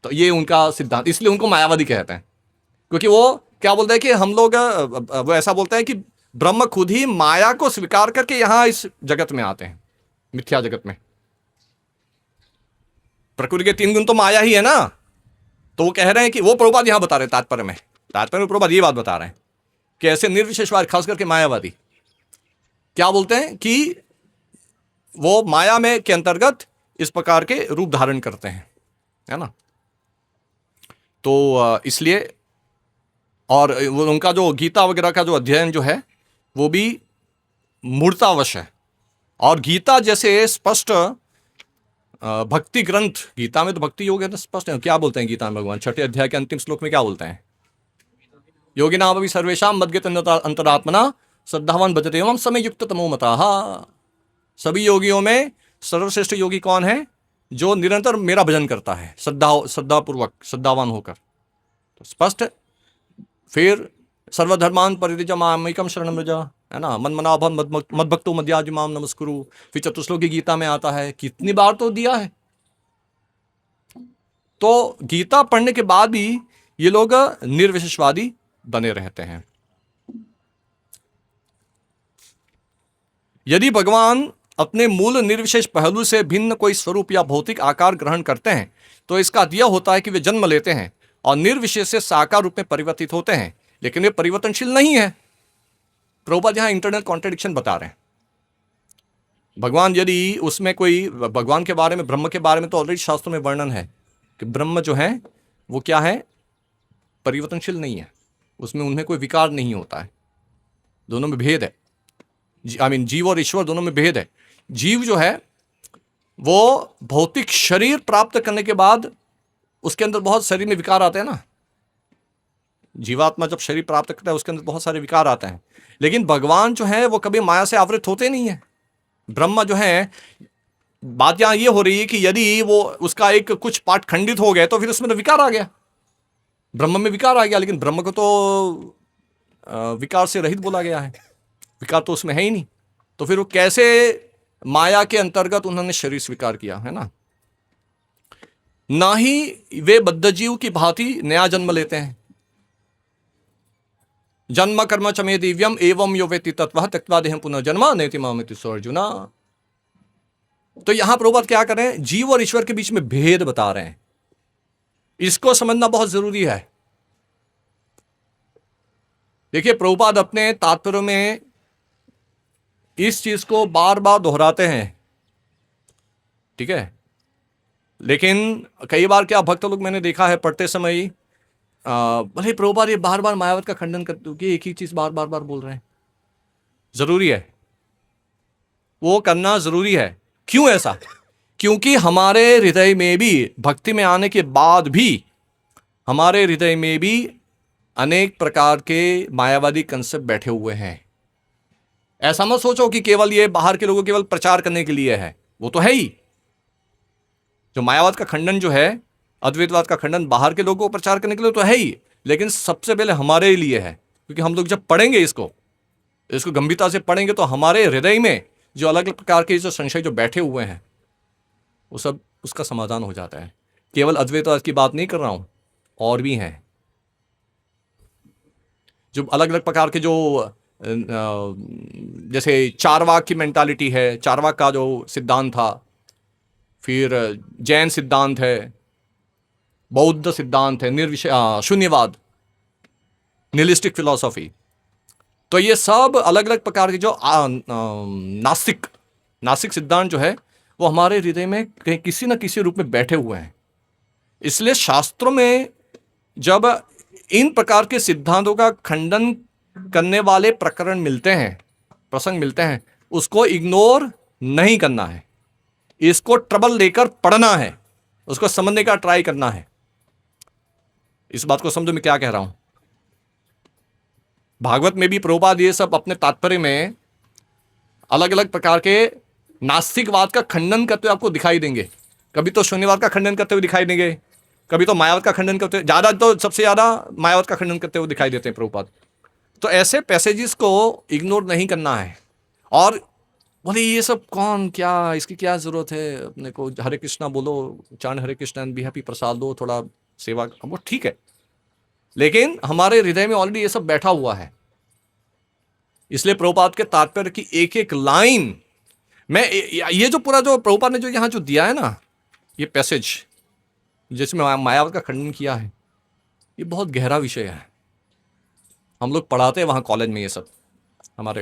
तो ये उनका सिद्धांत, इसलिए उनको मायावादी कहते हैं, क्योंकि वो क्या बोलते हैं कि हम लोग, वो ऐसा बोलते हैं कि ब्रह्म खुद ही माया को स्वीकार करके यहाँ इस जगत में आते हैं, मिथ्या जगत में। प्रकृति के 3 गुण तो माया ही है ना, तो वो कह रहे हैं कि वो प्रभुपाद यहां बता रहे हैं तात्पर्य में प्रभुपाद ये बात बता रहे हैं कि ऐसे निर्विशेषवाद खास करके मायावादी क्या बोलते हैं कि वो माया में के अंतर्गत इस प्रकार के रूप धारण करते हैं, है ना। तो इसलिए, और उनका जो गीता वगैरह का जो अध्ययन जो है वो भी मूर्तावश है, और गीता जैसे स्पष्ट भक्ति ग्रंथ, गीता में तो भक्ति योग है ना स्पष्ट है। क्या बोलते हैं गीता में भगवान 6 अध्याय के अंतिम श्लोक में क्या बोलते हैं, योगी नाम अभी सर्वेशाम मद्गत अंतरात्मना श्रद्धावान भजते एवं समय युक्त तमो मता। सभी योगियों में सर्वश्रेष्ठ योगी कौन है, जो निरंतर मेरा भजन करता है, श्रद्धापूर्वक, श्रद्धावान होकर। तो स्पष्ट। फिर सर्वधर्मान परित्यज मामेकम शरणम व्रज, है ना, मन मना भन मद्भक्तो मध्याज माम नमस्कुरु। फिर चतुश्लोकी गीता में आता है, कितनी बार तो दिया है। तो गीता पढ़ने के बाद भी ये लोग निर्विशेषवादी बने रहते हैं। यदि भगवान अपने मूल निर्विशेष पहलू से भिन्न कोई स्वरूप या भौतिक आकार ग्रहण करते हैं तो इसका अर्थ यह होता है कि वे जन्म लेते हैं और निर्विशेष से साकार रूप में परिवर्तित होते हैं, लेकिन वे परिवर्तनशील नहीं है। प्रभुपाद यहां इंटरनल कॉन्ट्रडिक्शन बता रहे हैं। भगवान यदि उसमें कोई भगवान के बारे में, ब्रह्म के बारे में तो ऑलरेडी शास्त्रों में वर्णन है कि ब्रह्म जो है वो क्या है, परिवर्तनशील नहीं है, उसमें उनमें कोई विकार नहीं होता है, दोनों में भेद है। जीव और ईश्वर दोनों में भेद है। जीव जो है वो भौतिक शरीर प्राप्त करने के बाद उसके अंदर बहुत शरीर में विकार आते हैं ना। जीवात्मा जब शरीर प्राप्त करता है उसके अंदर बहुत सारे विकार आते हैं, लेकिन भगवान जो है वो कभी माया से आवृत होते नहीं है। ब्रह्म जो है, बात यहां ये हो रही है कि यदि वो उसका एक कुछ पार्ट खंडित हो गया तो फिर उसमें तो विकार आ गया, ब्रह्म में विकार आ गया, लेकिन ब्रह्म को तो विकार से रहित बोला गया है, विकार तो उसमें है ही नहीं। तो फिर वो कैसे माया के अंतर्गत उन्होंने शरीर स्वीकार किया, है ना। ना ही वे बद्ध जीव की भांति नया जन्म लेते हैं। जन्म कर्म चमे दिव्यम एवं यो वेति तत्वः त्यक्त्वा देहं पुनर्जन्म नेति मामेति सो अर्जुना। तो यहां प्रभुपाद क्या कर रहे हैं, जीव और ईश्वर के बीच में भेद बता रहे हैं। इसको समझना बहुत जरूरी है। देखिए, प्रभुपाद अपने तात्पर्य में इस चीज को बार बार दोहराते हैं, ठीक है। लेकिन कई बार क्या भक्त लोग मैंने देखा है पढ़ते समय ही भले प्रभुपाद ये बार बार मायावत का खंडन करते कि एक ही चीज बार बार बोल रहे हैं। जरूरी है, वो करना जरूरी है। क्यों ऐसा? क्योंकि हमारे हृदय में भी, भक्ति में आने के बाद भी हमारे हृदय में भी अनेक प्रकार के मायावादी कंसेप्ट बैठे हुए हैं। ऐसा मत सोचो कि केवल ये बाहर के लोगों केवल प्रचार करने के लिए है, वो तो है ही। जो मायावाद का खंडन जो है, अद्वैतवाद का खंडन बाहर के लोगों को प्रचार करने के लिए तो है ही, लेकिन सबसे पहले हमारे लिए है। क्योंकि हम लोग जब पढ़ेंगे इसको गंभीरता से पढ़ेंगे तो हमारे हृदय में जो अलग अलग प्रकार के जो संशय जो बैठे हुए हैं वो सब उसका समाधान हो जाता है। केवल अद्वैतवाद की बात नहीं कर रहा हूं, और भी हैं जो अलग अलग प्रकार के, जो जैसे चारवाक की मेंटालिटी है, चारवाक का जो सिद्धांत था, फिर जैन सिद्धांत है, बौद्ध सिद्धांत है, शून्यवाद, निहिलिस्टिक फिलॉसफी। तो ये सब अलग अलग प्रकार के जो नास्तिक सिद्धांत जो है वो हमारे हृदय में कहीं किसी न किसी रूप में बैठे हुए हैं। इसलिए शास्त्रों में जब इन प्रकार के सिद्धांतों का खंडन करने वाले प्रकरण मिलते हैं, प्रसंग मिलते हैं, उसको इग्नोर नहीं करना है, इसको ट्रबल लेकर पढ़ना है, उसको समझने का ट्राई करना है। इस बात को समझो मैं क्या कह रहा हूं। भागवत में भी प्रभुपाद ये सब अपने तात्पर्य में अलग अलग प्रकार के नास्तिकवाद का खंडन करते हुए आपको दिखाई देंगे। कभी तो शून्यवाद का खंडन करते हुए दिखाई देंगे, कभी तो मायावाद का खंडन करते हुए, ज्यादा तो सबसे ज्यादा मायावाद का खंडन करते हुए दिखाई देते हैं प्रभुपाद। तो ऐसे पैसेजेस को इग्नोर नहीं करना है। और बोले ये सब कौन, क्या इसकी क्या जरूरत है, अपने को हरे कृष्णा बोलो, चांद हरे कृष्णा एंड बी हैप्पी, प्रसाद दो, थोड़ा सेवा, वो ठीक है, लेकिन हमारे हृदय में ऑलरेडी ये सब बैठा हुआ है। इसलिए प्रभुपाद के तात्पर्य की एक एक लाइन में, ये जो पूरा जो प्रभुपाद ने जो यहां जो दिया है ना, ये पैसेज जिसमें मायावाद का खंडन किया है, ये बहुत गहरा विषय है। हम लोग पढ़ाते हैं वहाँ कॉलेज में ये सब, हमारे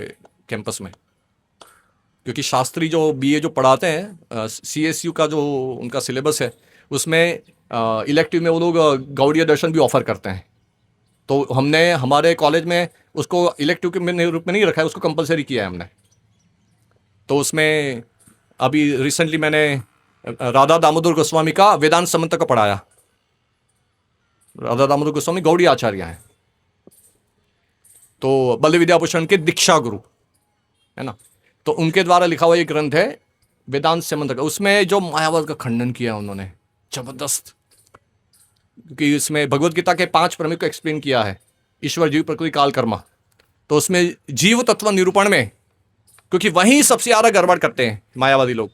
कैंपस में, क्योंकि शास्त्री जो बीए जो पढ़ाते हैं, सीएसयू का जो उनका सिलेबस है उसमें इलेक्टिव में वो लोग गौड़ीय दर्शन भी ऑफर करते हैं। तो हमने हमारे कॉलेज में उसको इलेक्टिव के रूप में नहीं रखा है, उसको कंपलसरी किया है हमने। तो उसमें अभी रिसेंटली मैंने राधा दामोदर गोस्वामी का वेदांत समंत का पढ़ाया। राधा दामोदर गोस्वामी गौड़ी आचार्य हैं, तो बल्लभ विद्याभूषण के दीक्षा गुरु है ना, तो उनके द्वारा लिखा हुआ एक ग्रंथ है वेदांत समंत का। उसमें जो मायावाद का खंडन किया उन्होंने, जबरदस्त, क्योंकि इसमें भगवत गीता के 5 प्रमेय को एक्सप्लेन किया है, ईश्वर, जीव, प्रकृति, काल, कर्म। तो उसमें जीव तत्व निरूपण में, क्योंकि वहीं सबसे ज्यादा गड़बड़ करते हैं मायावादी लोग,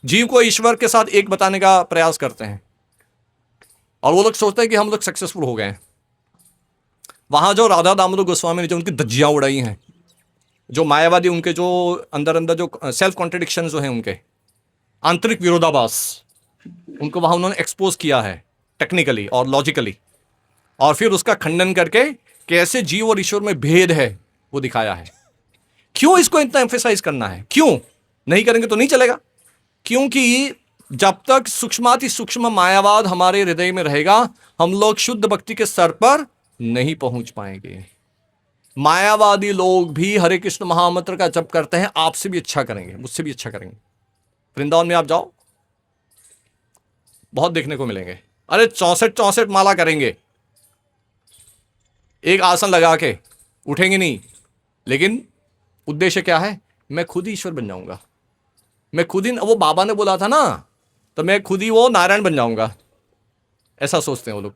जीव को ईश्वर के साथ एक बताने का प्रयास करते हैं, और वो लोग सोचते हैं कि हम लोग सक्सेसफुल हो गए हैं। वहां जो राधा दामोदर गोस्वामी ने जो उनकी धज्जियां उड़ाई हैं, जो मायावादी उनके जो अंदर अंदर जो सेल्फ कॉन्ट्रडिक्शन जो हैं, उनके आंतरिक विरोधाभास, उनको वहां उन्होंने एक्सपोज किया है टेक्निकली और लॉजिकली, और फिर उसका खंडन करके कैसे जीव और ईश्वर में भेद है वो दिखाया है। क्यों इसको इतना एम्फेसाइज करना है? क्यों नहीं करेंगे तो नहीं चलेगा। क्योंकि जब तक सूक्ष्माति सूक्ष्म मायावाद हमारे हृदय में रहेगा, हम लोग शुद्ध भक्ति के स्तर पर नहीं पहुंच पाएंगे। मायावादी लोग भी हरे कृष्ण महामंत्र का जप करते हैं, आपसे भी अच्छा करेंगे, मुझसे भी अच्छा करेंगे। वृंदावन में आप जाओ, बहुत देखने को मिलेंगे। अरे 64 माला करेंगे, एक आसन लगा के उठेंगे नहीं, लेकिन उद्देश्य क्या है? मैं खुद ही ईश्वर बन जाऊंगा, मैं खुद ही, वो बाबा ने बोला था ना, तो मैं खुद ही वो नारायण बन जाऊंगा, ऐसा सोचते हैं वो लोग।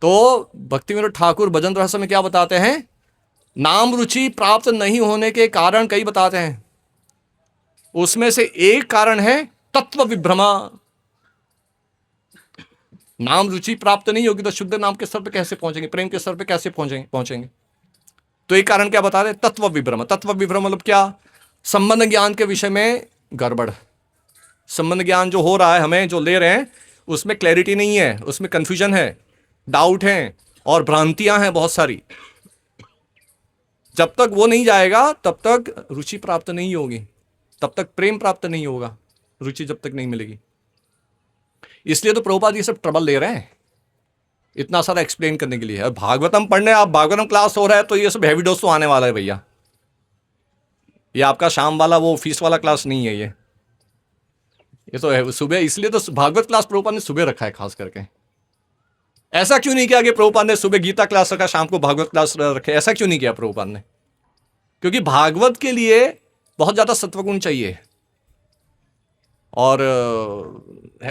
तो भक्ति विनोद ठाकुर भजन रहस्य में क्या बताते हैं? नाम रुचि प्राप्त नहीं होने के कारण कई बताते हैं, उसमें से एक कारण है तत्व विभ्रमा। नाम रुचि प्राप्त नहीं होगी तो शुद्ध नाम के स्तर पे कैसे पहुंचेंगे, प्रेम के स्तर पे कैसे पहुंचेंगे? तो एक कारण क्या बता रहे? तत्व विभ्रम। तत्व विभ्रम मतलब क्या? संबंध ज्ञान के विषय में गड़बड़। संबंध ज्ञान जो हो रहा है, हमें जो ले रहे हैं, उसमें क्लैरिटी नहीं है, उसमें कंफ्यूजन है, डाउट है और भ्रांतियां हैं बहुत सारी। जब तक वो नहीं जाएगा तब तक रुचि प्राप्त नहीं होगी, तब तक प्रेम प्राप्त नहीं होगा, रुचि जब तक नहीं मिलेगी। इसलिए तो प्रभुपाद ये सब ट्रबल ले रहे हैं, इतना सारा एक्सप्लेन करने के लिए। अब भागवतम पढ़ने, आप भागवतम क्लास हो रहा है तो ये सब हैवी डोज तो आने वाला है भैया। ये आपका शाम वाला वो फीस वाला क्लास नहीं है, ये तो है सुबह। इसलिए तो भागवत क्लास प्रभुपाद ने सुबह रखा है खास करके। ऐसा क्यों नहीं किया कि प्रभुपाद ने सुबह गीता क्लास रखा, शाम को भागवत क्लास रखे? ऐसा क्यों नहीं किया प्रभुपाद ने? क्योंकि भागवत के लिए बहुत ज्यादा सत्वगुण चाहिए और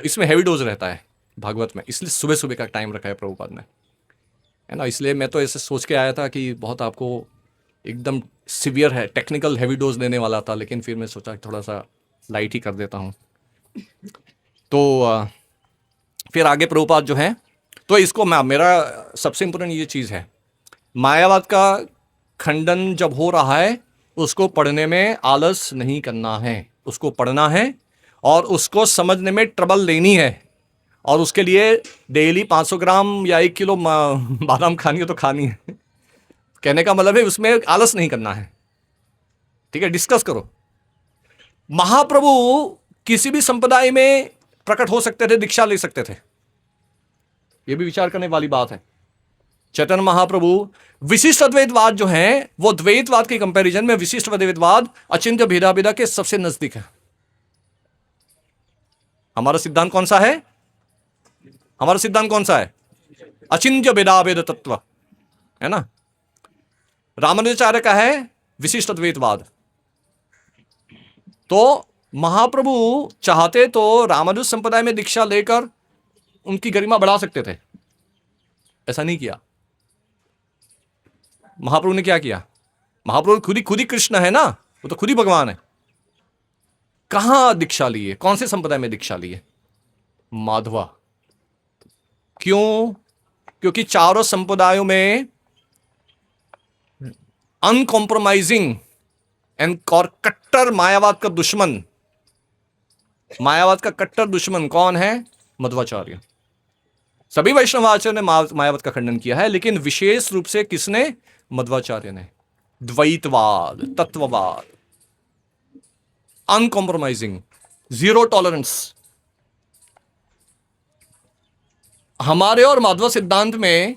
इसमें हैवी डोज रहता है भागवत में, इसलिए सुबह सुबह का टाइम रखा है प्रभुपाद ने, है ना। इसलिए मैं तो ऐसे सोच के आया था कि बहुत आपको एकदम सिवियर है, टेक्निकल हैवी डोज देने वाला था, लेकिन फिर मैं सोचा थोड़ा सा लाइट ही कर देता हूँ। तो फिर आगे प्रभुपाद जो है, तो इसको मेरा सबसे इंपॉर्टेंट ये चीज़ है, मायावाद का खंडन जब हो रहा है उसको पढ़ने में आलस नहीं करना है, उसको पढ़ना है और उसको समझने में ट्रबल लेनी है। और उसके लिए डेली 500 ग्राम या 1 किलो बादाम खानी है तो खानी है। कहने का मतलब है उसमें आलस नहीं करना है, ठीक है। डिस्कस करो। महाप्रभु किसी भी संप्रदाय में प्रकट हो सकते थे, दीक्षा ले सकते थे, यह भी विचार करने वाली बात है। चैतन्य महाप्रभु विशिष्ट अद्वैतवाद जो है वो द्वैतवाद के कंपैरिजन में विशिष्ट अद्वैतवाद अचिंत्य भेदाभेदा के सबसे नजदीक है। हमारा सिद्धांत कौन सा है? हमारा सिद्धांत कौन सा है? अचिंत्य भेदाभेद तत्व, है ना। रामानुजाचार्य का है विशिष्ट अद्वैतवाद। तो महाप्रभु चाहते तो रामानुज संप्रदाय में दीक्षा लेकर उनकी गरिमा बढ़ा सकते थे, ऐसा नहीं किया। महाप्रभु ने क्या किया? महाप्रभु खुद ही कृष्ण है ना, वो तो खुद ही भगवान है। कहां दीक्षा लिए? कौन से संप्रदाय में दीक्षा लिए? माधवा। क्यों? क्योंकि चारों संप्रदायों में अनकॉम्प्रोमाइजिंग एंड और कट्टर मायावाद का दुश्मन, मायावाद का कट्टर दुश्मन कौन है? मध्वाचार्य। सभी वैष्णवाचार्य ने मायावाद का खंडन किया है, लेकिन विशेष रूप से किसने? मध्वाचार्य ने। द्वैतवाद, तत्ववाद, अनकॉम्प्रोमाइजिंग, जीरो टॉलरेंस। हमारे और माधव सिद्धांत में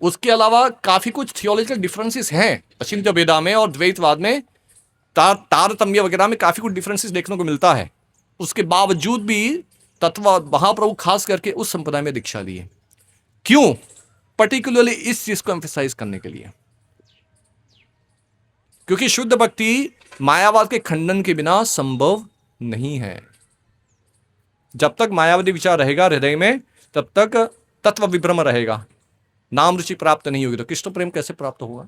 उसके अलावा काफी कुछ थियोलॉजिकल डिफरेंसेस हैं, अचिंत्य वेदा में और द्वैतवाद में, तारतम्य वगैरह में काफी कुछ डिफरेंसेस देखने को मिलता है। उसके बावजूद भी तत्व महाप्रभु खास करके उस संप्रदाय में दीक्षा लिए। क्यों? पर्टिकुलरली इस चीज को एम्फेसाइज करने के लिए, क्योंकि शुद्ध भक्ति मायावाद के खंडन के बिना संभव नहीं है। जब तक मायावादी विचार रहेगा हृदय में, तब तक तत्व विभ्रम रहेगा, नाम रुचि प्राप्त नहीं होगी, तो कृष्ण प्रेम कैसे प्राप्त होगा?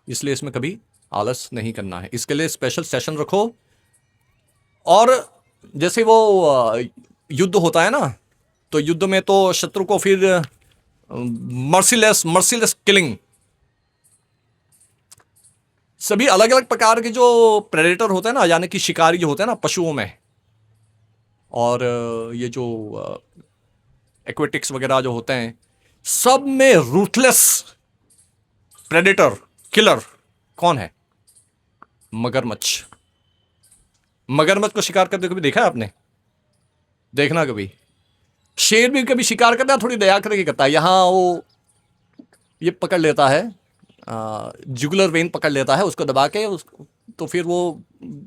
इसलिए इसमें कभी आलस नहीं करना है। इसके लिए स्पेशल सेशन रखो। और जैसे वो युद्ध होता है ना, तो युद्ध में तो शत्रु को फिर मर्सीलेस किलिंग, सभी अलग अलग प्रकार के जो प्रेडेटर होते हैं ना, यानी कि शिकारी जो होते हैं ना पशुओं में, और ये जो एक्वेटिक्स वगैरह जो होते हैं, सब में रूथलेस प्रेडेटर किलर कौन है? मगरमच्छ। मगरमच्छ को शिकार करते कभी देखा है आपने? देखना कभी। शेर भी कभी शिकार करता है, थोड़ी दया करके करता है। यहाँ वो ये पकड़ लेता है, जुगुलर वेन पकड़ लेता है उसको दबा के, उसको तो फिर वो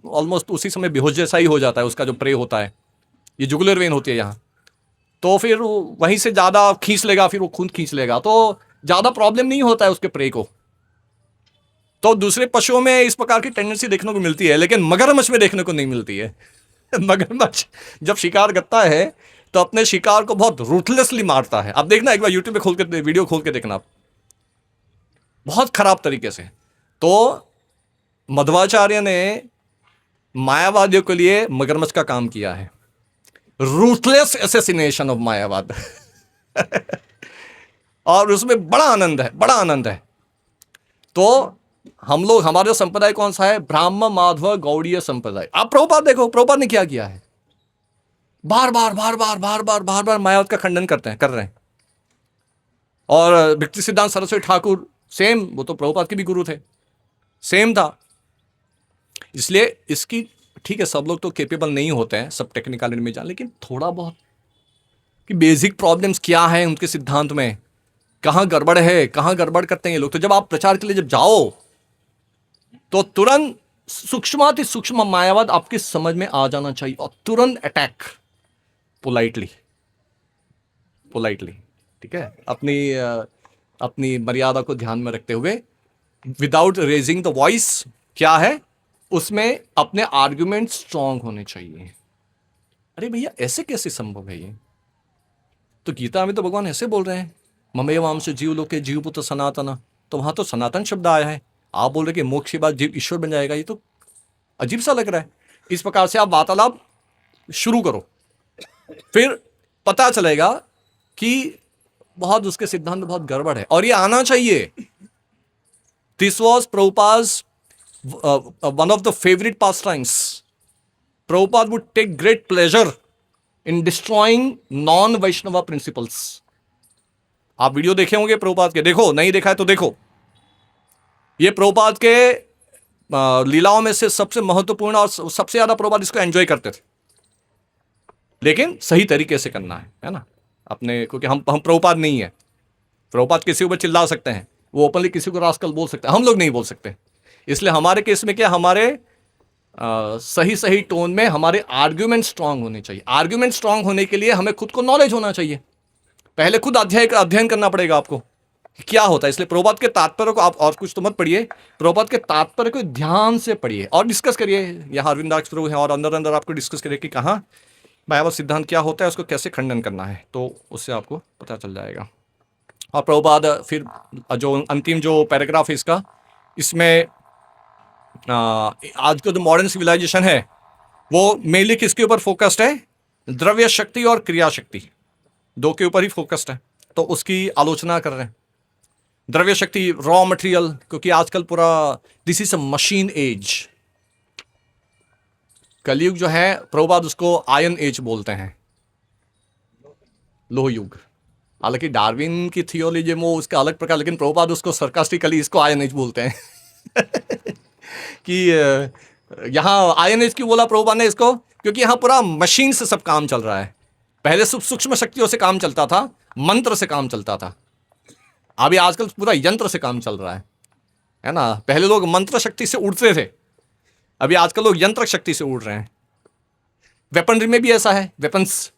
ऑलमोस्ट उसी समय बेहोश जैसा ही हो जाता है। उसका जो प्रे होता है, ये जुगुलर वेन होती है यहाँ, तो फिर वो वहीं से ज़्यादा खींच लेगा, फिर वो खून खींच लेगा, तो ज़्यादा प्रॉब्लम नहीं होता है उसके प्रे को। तो दूसरे पशुओं में इस प्रकार की टेंडेंसी देखने को मिलती है, लेकिन मगरमच्छ में देखने को नहीं मिलती है। मगरमच्छ जब शिकार करता है तो अपने शिकार को बहुत रूथलेसली मारता है। आप देखना, एक बार यूट्यूब पे खोल के वीडियो खोल के देखना आप, बहुत खराब तरीके से। तो मध्वाचार्य ने मायावादियों के लिए मगरमच्छ का काम किया है, रूथलेस एसेसिनेशन ऑफ मायावाद। और उसमें बड़ा आनंद है, बड़ा आनंद है। तो हम लोग, हमारे संप्रदाय कौन सा है? ब्राह्म माधव गौड़ीय संप्रदाय। आप प्रभुपाद देखो, प्रभुपाद ने क्या किया है, बार बार बार बार बार बार बार बार मायावाद का खंडन कर रहे हैं। और भक्ति सिद्धांत सरस्वती ठाकुर सेम, वो तो प्रभुपाद के भी गुरु थे, सेम था। इसलिए इसकी, ठीक है सब लोग तो कैपेबल नहीं होते हैं सब टेक्निकलिटी में जान, लेकिन थोड़ा बहुत कि बेसिक प्रॉब्लम्स क्या है उनके सिद्धांत में, कहाँ गड़बड़ है, कहाँ गड़बड़ करते हैं ये लोग। तो जब आप प्रचार के लिए जब जाओ तो तुरंत सूक्ष्माति सूक्ष्म मायावाद आपकी समझ में आ जाना चाहिए, और तुरंत अटैक, पोलाइटली पोलाइटली, ठीक है, अपनी मर्यादा को ध्यान में रखते हुए, विदाउट रेजिंग द वॉइस। क्या है उसमें? अपने आर्ग्यूमेंट स्ट्रांग होने चाहिए। अरे भैया ऐसे कैसे संभव है ये? तो गीता में तो भगवान ऐसे बोल रहे हैं, ममेय वांश जीव लोके जीव पुत्र सनातन, तो वहां तो सनातन शब्द आया है। आप बोल रहे कि मोक्ष के बाद जीव ईश्वर बन जाएगा, ये तो अजीब सा लग रहा है। इस प्रकार से आप वार्तालाप शुरू करो, फिर पता चलेगा कि बहुत उसके सिद्धांत बहुत गड़बड़ है, और ये आना चाहिए। This was Prabhupada one of the favorite pastimes. Prabhupada would take great pleasure in destroying non-Vaishnava principles. आप वीडियो देखे होंगे प्रभुपाद के, देखो, नहीं देखा है तो देखो। ये प्रभुपाद के लीलाओं में से सबसे महत्वपूर्ण और सबसे ज्यादा प्रभुपाद इसको एंजॉय करते थे, लेकिन सही तरीके से करना है ना अपने, क्योंकि हम प्रभुपाद नहीं है। प्रभुपाद किसी ऊपर चिल्ला सकते हैं, वो ओपनली किसी को रास्कल बोल सकते हैं, हम लोग नहीं बोल सकते। इसलिए हमारे केस में क्या, हमारे सही सही टोन में हमारे आर्ग्यूमेंट स्ट्रांग होने चाहिए। आर्ग्यूमेंट स्ट्रांग होने के लिए हमें खुद को नॉलेज होना चाहिए, पहले खुद अध्ययन करना पड़ेगा आपको क्या होता है। इसलिए प्रभुपाद के तात्पर्य को आप और कुछ तो मत पढ़िए, प्रभुपाद के तात्पर्य को ध्यान से पढ़िए और डिस्कस करिए। यहाँ अरविंदाक्ष प्रभु हैं और अंदर अंदर आपको डिस्कस करिए कि कहाँ मायावाद सिद्धांत क्या होता है, उसको कैसे खंडन करना है, तो उससे आपको पता चल जाएगा। और प्रभुपाद फिर जो अंतिम जो पैराग्राफ है इसका, इसमें आज का जो मॉडर्न सिविलाइजेशन है वो मेनली किसके ऊपर फोकस्ड है? द्रव्य शक्ति और क्रिया शक्ति, दो के ऊपर ही फोकस्ड है। तो उसकी आलोचना कर रहे हैं। द्रव्य शक्ति, रॉ मटेरियल, क्योंकि आजकल पूरा this is a machine age. Kalyug जो है प्रभुपाद उसको आयन एज बोलते हैं, लोह युग। हालांकि डार्विन की थियोलॉजी में वो उसका अलग प्रकार, लेकिन प्रभुपाद उसको सरकास्टिकली इसको आयन एज बोलते हैं। कि यहाँ आयन एज क्यों बोला प्रभुपाद ने इसको? क्योंकि यहाँ पूरा मशीन से सब काम चल रहा है। पहले सूक्ष्म शक्तियों से काम चलता था, मंत्र से काम चलता था, अभी आजकल पूरा यंत्र से काम चल रहा है ना। पहले लोग मंत्र शक्ति से उड़ते थे, अभी आजकल लोग यंत्र शक्ति से उड़ रहे हैं। वेपनरी में भी ऐसा है, वेपन्स,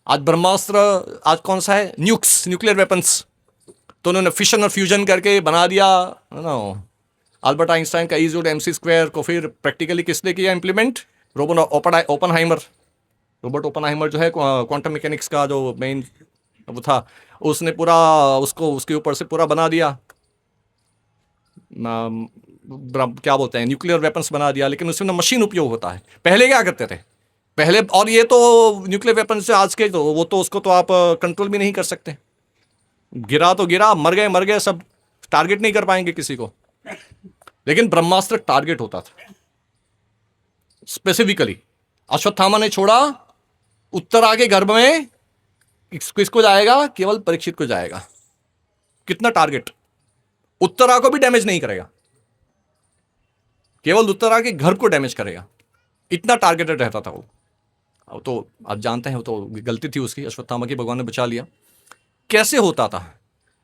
आज ब्रह्मास्त्र, आज कौन सा है, न्यूक्लियर वेपन्स, तो उन्होंने फिशन और फ्यूजन करके बना दिया ना। अल्बर्ट आइंस्टाइन का E=mc² को फिर प्रैक्टिकली किसने किया इम्प्लीमेंट? रॉबर्ट ओपनहाइमर जो है क्वांटम मैकेनिक्स का जो मेन वो था, उसने पूरा उसको उसके ऊपर से पूरा बना दिया, क्या बोलते हैं, न्यूक्लियर वेपन्स बना दिया। लेकिन उसमें मशीन उपयोग होता है। पहले क्या करते थे पहले, और ये तो न्यूक्लियर वेपन्स जो आज के, तो वो तो उसको तो आप कंट्रोल भी नहीं कर सकते। गिरा तो गिरा, मर गए, सब टारगेट नहीं कर पाएंगे किसी को। लेकिन ब्रह्मास्त्र टारगेट होता था स्पेसिफिकली। अश्वत्थामा ने छोड़ा, उत्तरा के गर्भ में किसको जाएगा? केवल परीक्षित को जाएगा। कितना टारगेट? उत्तरा को भी डैमेज नहीं करेगा, केवल उत्तरा के घर को डैमेज करेगा। इतना टारगेटेड रहता था वो। अब तो आप जानते हैं वो तो गलती थी उसकी, अश्वत्थामा की, भगवान ने बचा लिया। कैसे होता था?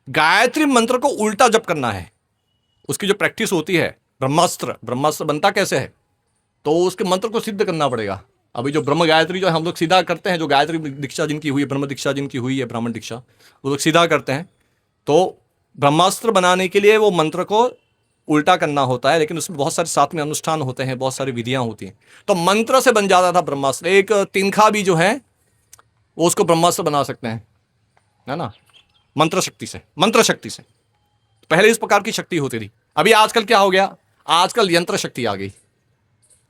गायत्री मंत्र को उल्टा जप करना है, उसकी जो प्रैक्टिस होती है। ब्रह्मास्त्र, ब्रह्मास्त्र बनता कैसे है? तो उसके मंत्र को सिद्ध करना पड़ेगा। अभी जो ब्रह्म गायत्री जो हम लोग सीधा करते हैं, जो गायत्री दीक्षा जिनकी हुई है, ब्रह्म दीक्षा जिनकी हुई है, ब्राह्मण दीक्षा, वो लोग सीधा करते हैं। तो ब्रह्मास्त्र बनाने के लिए वो मंत्र को उल्टा करना होता है, लेकिन उसमें बहुत सारे साथ में अनुष्ठान होते हैं, बहुत सारी विधियां होती हैं। तो मंत्र से बन जाता था ब्रह्मास्त्र। एक तिनखा भी जो है वो उसको ब्रह्मास्त्र बना सकते हैं, है ना, मंत्र शक्ति से, मंत्र शक्ति से। पहले इस प्रकार की शक्ति होती थी। अभी आजकल क्या हो गया? आजकल यंत्र शक्ति आ गई।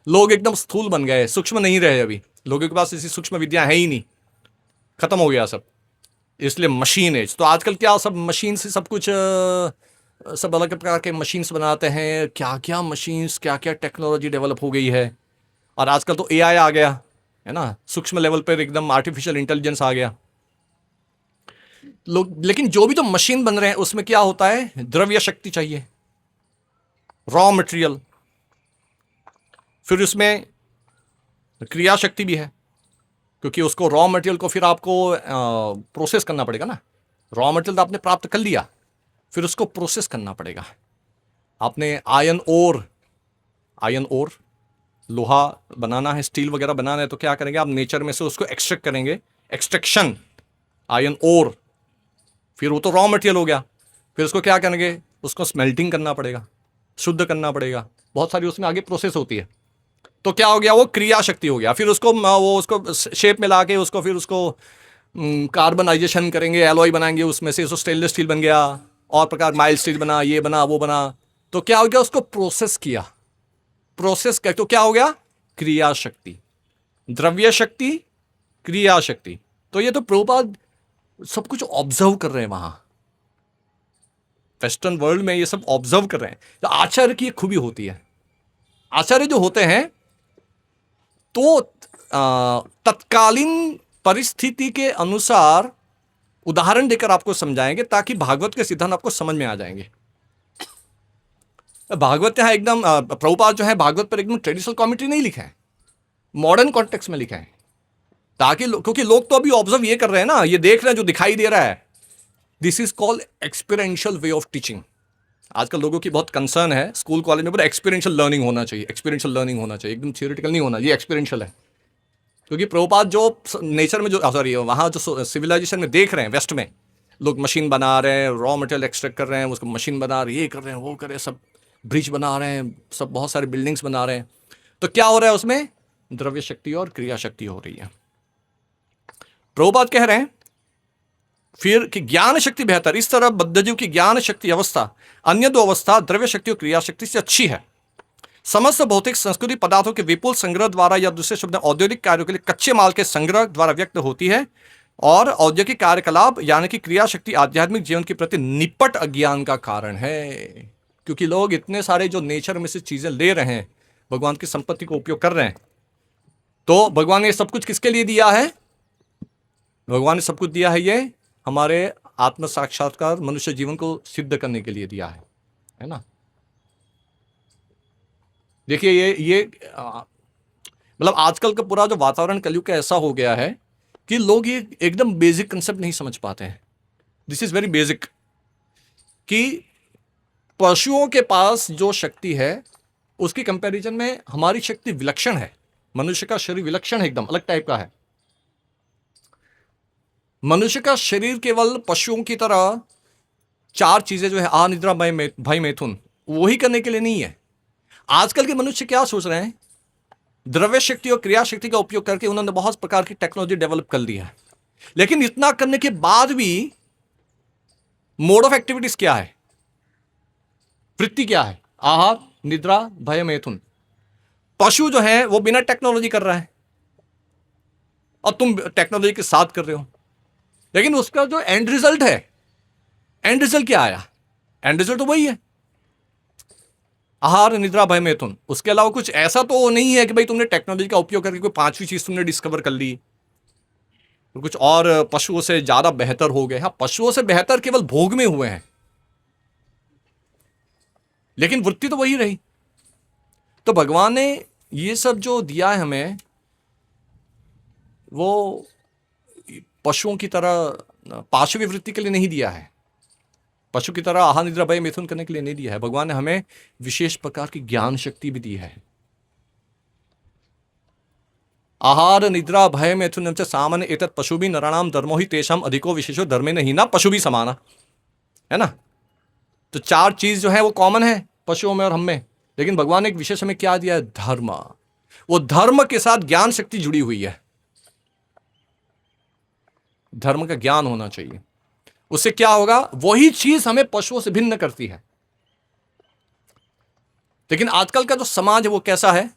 लोग एकदम स्थूल बन गए, सूक्ष्म नहीं रहे। अभी लोगों के पास ऐसी सूक्ष्म विद्या है ही नहीं, खत्म हो गया सब। इसलिए मशीन एज। तो आजकल क्या, सब मशीन से सब कुछ, सब अलग प्रकार के मशीन्स बनाते हैं। क्या क्या मशीन्स, क्या क्या टेक्नोलॉजी डेवलप हो गई है। और आजकल तो एआई आ गया है ना, सूक्ष्म लेवल पर एकदम आर्टिफिशियल इंटेलिजेंस आ गया। लोग, लेकिन जो भी तो मशीन बन रहे हैं उसमें क्या होता है? द्रव्य शक्ति चाहिए, रॉ मटेरियल। फिर उसमें क्रिया शक्ति भी है, क्योंकि उसको रॉ मटेरियल को फिर आपको प्रोसेस करना पड़ेगा ना। रॉ मटेरियल तो आपने प्राप्त कर लिया, फिर उसको प्रोसेस करना पड़ेगा। आपने आयन ओर लोहा बनाना है, स्टील वगैरह बनाना है, तो क्या करेंगे आप? नेचर में से उसको एक्सट्रैक्ट करेंगे, एक्सट्रैक्शन, आयन ओर। फिर वो तो रॉ मटेरियल हो गया। फिर उसको क्या करेंगे? उसको स्मेल्टिंग करना पड़ेगा, शुद्ध करना पड़ेगा, बहुत सारी उसमें आगे प्रोसेस होती है। तो क्या हो गया? वो क्रिया शक्ति हो गया। फिर उसको वो उसको शेप में ला के उसको फिर उसको कार्बनाइजेशन करेंगे, एलॉय बनाएंगे, उसमें से स्टेनलेस स्टील बन गया, और प्रकार माइल्ड स्टील बना, ये बना, वो बना। तो क्या हो गया? उसको प्रोसेस किया, प्रोसेस कर, तो क्या हो गया? क्रिया शक्ति, द्रव्य शक्ति, क्रिया शक्ति। तो ये तो प्रभुपाद सब कुछ ऑब्जर्व कर रहे हैं वहां, वेस्टर्न वर्ल्ड में ये सब ऑब्जर्व कर रहे हैं। तो आचार्य की एक खूबी होती है, आचार्य जो होते हैं तो तत्कालीन परिस्थिति के अनुसार उदाहरण देकर आपको समझाएंगे, ताकि भागवत के सिद्धांत आपको समझ में आ जाएंगे। भागवत यहाँ एकदम प्रभुपाद जो है भागवत पर एकदम ट्रेडिशनल कमेंट्री नहीं लिखा है, मॉडर्न कॉन्टेक्स्ट में लिखा है, ताकि क्योंकि लोग तो अभी ऑब्जर्व ये कर रहे हैं ना, ये देख रहे हैं जो दिखाई दे रहा है। This is called experiential way of teaching. आजकल लोगों की बहुत कंसर्न है, स्कूल कॉलेज में पूरा एक्सपीरियंशियल लर्निंग होना चाहिए, एक्सपीरियंशियल लर्निंग होना चाहिए, एकदम थियोरेटिकल नहीं होना, ये एक्सपीरियंशियल है। क्योंकि प्रभुपाद जो नेचर में जो सॉरी वहाँ जो सिविलाइजेशन में देख रहे हैं, वेस्ट में लोग मशीन बना रहे हैं, रॉ मटेरियल एक्सट्रैक्ट कर रहे हैं, उसको मशीन बना रहे हैं, ये कर रहे हैं, वो कर रहे हैं, सब ब्रिज बना रहे हैं, सब बहुत सारे बिल्डिंग्स बना रहे हैं। तो क्या हो रहा है उसमें? द्रव्य शक्ति और क्रिया शक्ति हो रही है। प्रभुपाद कह रहे हैं फिर कि ज्ञान शक्ति बेहतर, इस तरह बद्धजीव की ज्ञान शक्ति अवस्था अन्य दो अवस्था द्रव्य शक्ति और क्रिया शक्ति से अच्छी है। समस्त भौतिक संस्कृति पदार्थों के विपुल संग्रह द्वारा या दूसरे शब्द औद्योगिक कार्यों के लिए कच्चे माल के संग्रह द्वारा व्यक्त होती है, और औद्योगिक कार्यकलाप यानी कि क्रिया शक्ति आध्यात्मिक जीवन के प्रति निपट अज्ञान का कारण है। क्योंकि लोग इतने सारे जो नेचर में से चीजें ले रहे हैं, भगवान की संपत्ति को उपयोग कर रहे हैं, तो भगवान ने सब कुछ किसके लिए दिया है? भगवान ने सब कुछ दिया है ये हमारे आत्म साक्षात्कार, मनुष्य जीवन को सिद्ध करने के लिए दिया है ना। देखिए ये मतलब आजकल का पूरा जो वातावरण कलयुग का ऐसा हो गया है कि लोग ये एकदम बेसिक कंसेप्ट नहीं समझ पाते हैं। दिस इज वेरी बेसिक कि पशुओं के पास जो शक्ति है उसकी कंपैरिजन में हमारी शक्ति विलक्षण है। मनुष्य का शरीर विलक्षण है, एकदम अलग टाइप का है। मनुष्य का शरीर केवल पशुओं की तरह चार चीजें जो है अनिद्रा, भय, मैथुन, वही करने के लिए नहीं है। आजकल के मनुष्य क्या सोच रहे हैं? द्रव्य शक्ति और क्रिया शक्ति का उपयोग करके उन्होंने बहुत प्रकार की टेक्नोलॉजी डेवलप कर ली है, लेकिन इतना करने के बाद भी मोड ऑफ एक्टिविटीज क्या है? वृत्ति क्या है? आहार, निद्रा, भय, मैथुन। पशु जो है वो बिना टेक्नोलॉजी कर रहा है और तुम टेक्नोलॉजी के साथ कर रहे हो, लेकिन उसका जो एंड रिजल्ट है, एंड रिजल्ट क्या आया? एंड रिजल्ट तो वही है। आहार निद्रा भय मैथुन, उसके अलावा कुछ ऐसा तो नहीं है कि भाई तुमने टेक्नोलॉजी का उपयोग करके कोई पांचवी चीज तुमने डिस्कवर कर ली, कुछ और पशुओं से ज्यादा बेहतर हो गए। हाँ, पशुओं से बेहतर केवल भोग में हुए हैं, लेकिन वृत्ति तो वही रही। तो भगवान ने ये सब जो दिया है हमें, वो पशुओं की तरह पाशवी वृत्ति के लिए नहीं दिया है, पशु की तरह आहार निद्रा भय मिथुन करने के लिए नहीं दिया है। भगवान ने हमें विशेष प्रकार की ज्ञान शक्ति भी दी है। आहार निद्रा भय मैथुन से सामान्य एतत् पशु भी नराणाम धर्मो ही तेषाम अधिको विशेषो धर्मे नहीं ना, पशु भी समाना है ना। तो चार चीज जो है वो कॉमन है पशुओं में और हम में, लेकिन भगवान ने एक विशेष हमें क्या दिया है? धर्म। वो धर्म के साथ ज्ञान शक्ति जुड़ी हुई है। धर्म का ज्ञान होना चाहिए, उससे क्या होगा? वही चीज हमें पशुओं से भिन्न करती है। लेकिन आजकल का जो समाज है वो कैसा है?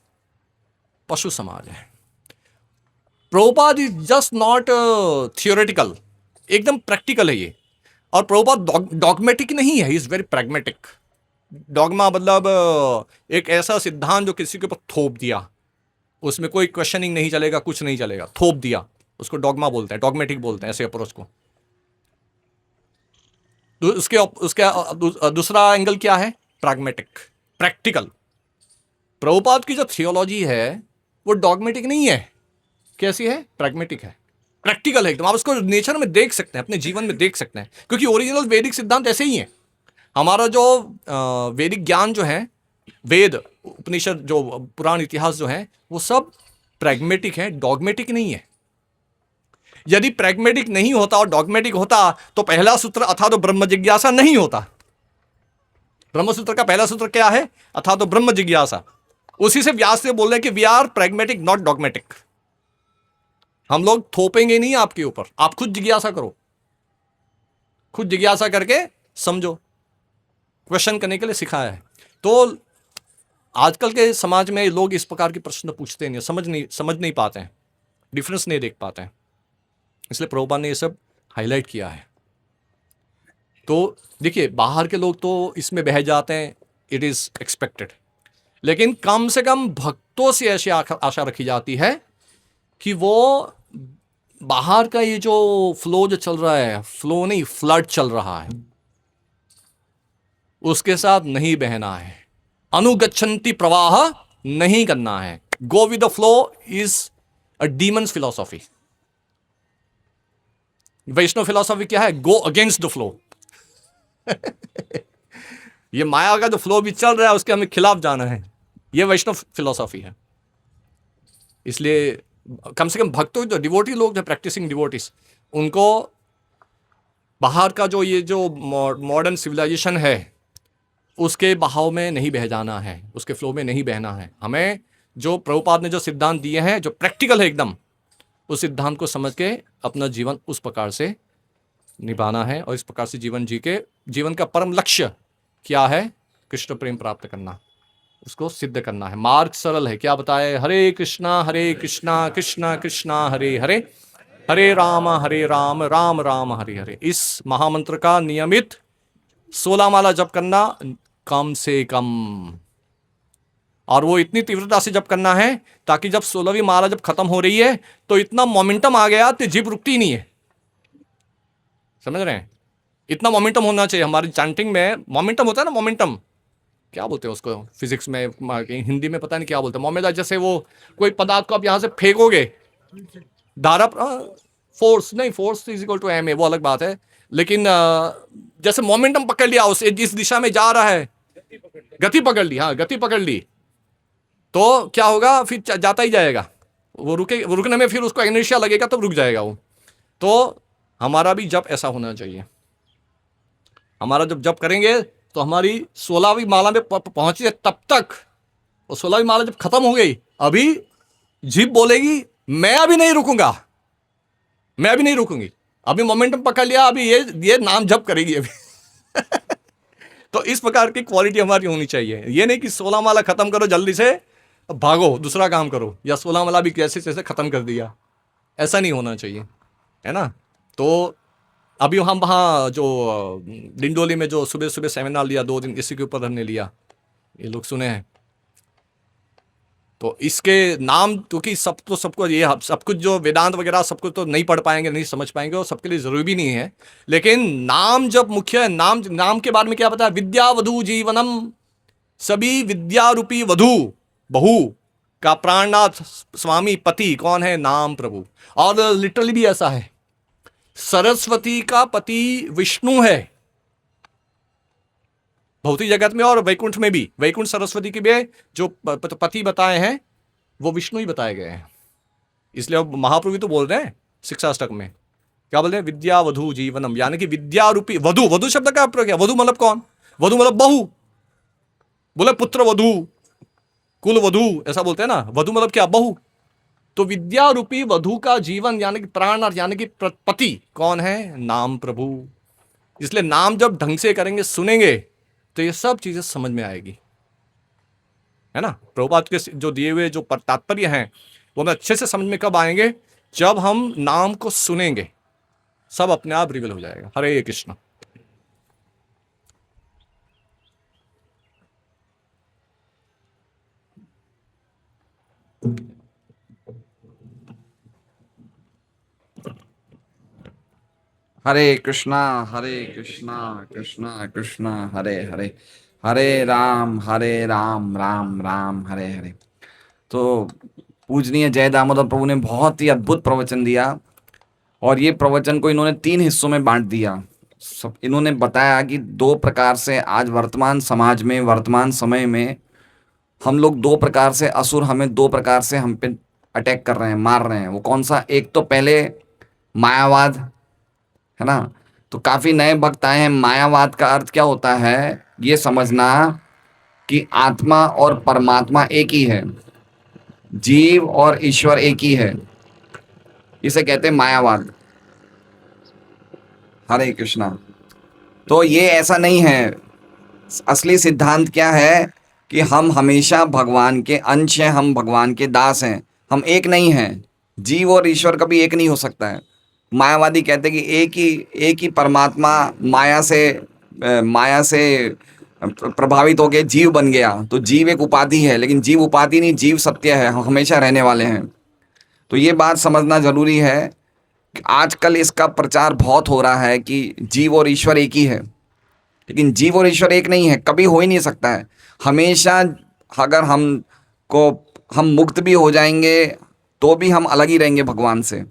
पशु समाज है। Prabhupada is just not theoretical, एकदम प्रैक्टिकल है ये। और प्रभुपाद डॉगमेटिक नहीं है, इज वेरी प्रैग्मेटिक। डॉगमा मतलब एक ऐसा सिद्धांत जो किसी के ऊपर थोप दिया, उसमें कोई क्वेश्चनिंग नहीं चलेगा, कुछ नहीं चलेगा, थोप दिया, उसको डॉगमा बोलते हैं, डॉगमेटिक बोलते हैं ऐसे अप्रोच को। तो उसके दूसरा एंगल क्या है? Pragmatic, practical. प्रभुपाद की जो थियोलॉजी है वो डॉगमेटिक नहीं है। कैसी है? प्रैग्मेटिक है, प्रैक्टिकल है एकदम। आप उसको नेचर में देख सकते हैं, अपने जीवन में देख सकते हैं, क्योंकि ओरिजिनल वैदिक सिद्धांत ऐसे ही है। हमारा जो वैदिक ज्ञान जो है, वेद उपनिषद जो पुराण इतिहास जो है, वो सब प्रैग्मेटिक है, डॉगमेटिक नहीं है। यदि प्रैग्मेटिक नहीं होता और डॉगमेटिक होता तो पहला सूत्र अथा तो ब्रह्म जिज्ञासा नहीं होता। ब्रह्म सूत्र का पहला सूत्र क्या है? अथा तो ब्रह्म जिज्ञासा। उसी से व्यास से बोल रहे हैं कि we are pragmatic not dogmatic. हम लोग थोपेंगे नहीं आपके ऊपर, आप खुद जिज्ञासा करो, खुद जिज्ञासा करके समझो। क्वेश्चन करने के लिए सिखाया है। तो आजकल के समाज में लोग इस प्रकार के प्रश्न पूछते नहीं, समझ नहीं पाते हैं, डिफरेंस नहीं देख पाते हैं। इसलिए प्रभुपाद ने ये सब हाईलाइट किया है। तो देखिए, बाहर के लोग तो इसमें बह जाते हैं, इट इज एक्सपेक्टेड, लेकिन कम से कम भक्तों से ऐसी आशा रखी जाती है कि वो बाहर का ये जो फ्लो जो चल रहा है, फ्लो नहीं फ्लड चल रहा है, उसके साथ नहीं बहना है, अनुगच्छन्ति प्रवाह नहीं करना है। Go with the flow is a demon's philosophy. Vaishnav philosophy क्या है? Go against the flow. ये माया का जो फ्लो भी चल रहा है उसके हमें खिलाफ जाना है, ये वैष्णव फिलॉसफी है। इसलिए कम से कम भक्तों, जो डिवोटी लोग, जो प्रैक्टिसिंग डिवोटीज, उनको बाहर का जो ये जो मॉडर्न सिविलाइजेशन है उसके बहाव में नहीं बह जाना है, उसके फ्लो में नहीं बहना है। हमें जो प्रभुपाद ने जो सिद्धांत दिए हैं, जो प्रैक्टिकल है एकदम, उस सिद्धांत को समझ के अपना जीवन उस प्रकार से निभाना है। और इस प्रकार से जीवन जी के, जीवन का परम लक्ष्य क्या है? कृष्ण प्रेम प्राप्त करना, उसको सिद्ध करना है। मार्ग सरल है, क्या बताए? हरे कृष्णा कृष्णा कृष्णा हरे हरे, हरे राम राम राम हरे हरे। इस महामंत्र का नियमित 16 माला जप करना कम से कम, और वो इतनी तीव्रता से जप करना है ताकि जब 16वीं माला जब खत्म हो रही है तो इतना मोमेंटम आ गया तो जीभ रुकती ही नहीं है। समझ रहे हैं? इतना मोमेंटम होना चाहिए हमारी चैंटिंग में। मोमेंटम होता है ना, मोमेंटम क्या बोलते हैं उसको फिजिक्स में, हिंदी में पता नहीं क्या बोलते हैं। मोमेंटम जैसे वो कोई पदार्थ को आप यहां से फेंकोगे, धारा, फोर्स नहीं, force is equal to M A, वो अलग बात है। लेकिन जैसे मोमेंटम पकड़ लिया, उसे जिस दिशा में जा रहा है, गति पकड़ ली, हाँ गति पकड़ ली, तो क्या होगा? फिर जाता ही जाएगा। वो रुकने में फिर उसको इनर्शिया लगेगा तब रुक जाएगा वो। तो हमारा भी जप ऐसा होना चाहिए। हमारा जब जप करेंगे तो हमारी 16वीं माला में पहुंचे तब तक, और 16वीं माला जब खत्म हो गई, अभी जीभ बोलेगी मैं अभी नहीं रुकूंगा, मैं अभी नहीं रुकूंगी, अभी मोमेंटम पकड़ लिया, अभी ये नाम जप करेगी अभी। तो इस प्रकार की क्वालिटी हमारी होनी चाहिए। ये नहीं कि 16 माला खत्म करो जल्दी से भागो दूसरा काम करो, या 16 माला भी कैसे कैसे खत्म कर दिया, ऐसा नहीं होना चाहिए, है ना। तो अभी हम वहाँ जो डिंडोली में जो सुबह सुबह सेमिनार लिया 2 दिन, इसी के ऊपर हमने लिया। ये लोग सुने हैं। तो इसके नाम, क्योंकि सब तो सबको ये सब कुछ जो वेदांत वगैरह सब कुछ तो नहीं पढ़ पाएंगे, नहीं समझ पाएंगे, और सबके लिए जरूरी भी नहीं है। लेकिन नाम जब मुख्य है, नाम के बारे में क्या पता है? विद्या वधु जीवनम, सभी विद्या रूपी वधु बहू का प्राणनाथ स्वामी पति कौन है? नाम प्रभु। और लिटरली भी ऐसा है, सरस्वती का पति विष्णु है भौतिक जगत में, और वैकुंठ में भी। वैकुंठ सरस्वती के भी जो पति बताए हैं वो विष्णु ही बताए गए हैं। इसलिए अब महाप्रभु तो बोल रहे हैं शिक्षाष्टक में, क्या बोल रहे हैं? विद्या वधु जीवनम, यानी कि विद्या रूपी वधु। वधु शब्द का प्रयोग है। वधु मतलब कौन? वधु मतलब बहू। बोले पुत्र वधु, कुल वधु, ऐसा बोलते हैं ना। वधु मतलब क्या? बहू। तो विद्या रूपी वधु का जीवन यानी कि प्राण, यानी कि पति कौन है? नाम प्रभु। इसलिए नाम जब ढंग से करेंगे, सुनेंगे, तो ये सब चीजें समझ में आएगी, है ना। प्रभुपाद के जो दिए हुए जो तात्पर्य हैं वो हमें अच्छे से समझ में कब आएंगे? जब हम नाम को सुनेंगे, सब अपने आप रिवील हो जाएगा। हरे कृष्ण। हरे कृष्णा कृष्णा कृष्णा हरे हरे, हरे राम राम राम हरे हरे। तो पूजनीय जय दामोदर प्रभु ने बहुत ही अद्भुत प्रवचन दिया, और ये प्रवचन को इन्होंने 3 हिस्सों में बांट दिया। सब इन्होंने बताया कि 2 प्रकार से आज वर्तमान समाज में, वर्तमान समय में हम लोग 2 प्रकार से असुर हमें 2 प्रकार से हम पे अटैक कर रहे हैं, मार रहे हैं। वो कौन सा? एक तो पहले मायावाद, है ना। तो काफी नए भक्त आए हैं। मायावाद का अर्थ क्या होता है? ये समझना कि आत्मा और परमात्मा एक ही है, जीव और ईश्वर एक ही है। इसे कहते हैं मायावाद। हरे कृष्णा। तो ये ऐसा नहीं है। असली सिद्धांत क्या है कि हम हमेशा भगवान के अंश हैं, हम भगवान के दास हैं, हम एक नहीं हैं। जीव और ईश्वर कभी एक नहीं हो सकता है। मायावादी कहते हैं कि एक ही परमात्मा माया से प्रभावित होकर जीव बन गया। तो जीव एक उपाधि है, लेकिन जीव उपाधि नहीं, जीव सत्य है, हम हमेशा रहने वाले हैं। तो ये बात समझना जरूरी है। आजकल इसका प्रचार बहुत हो रहा है कि जीव और ईश्वर एक ही है, लेकिन जीव और ईश्वर एक नहीं है, कभी हो ही नहीं सकता है। हमेशा अगर हम मुक्त भी हो जाएंगे तो भी हम अलग ही रहेंगे भगवान से।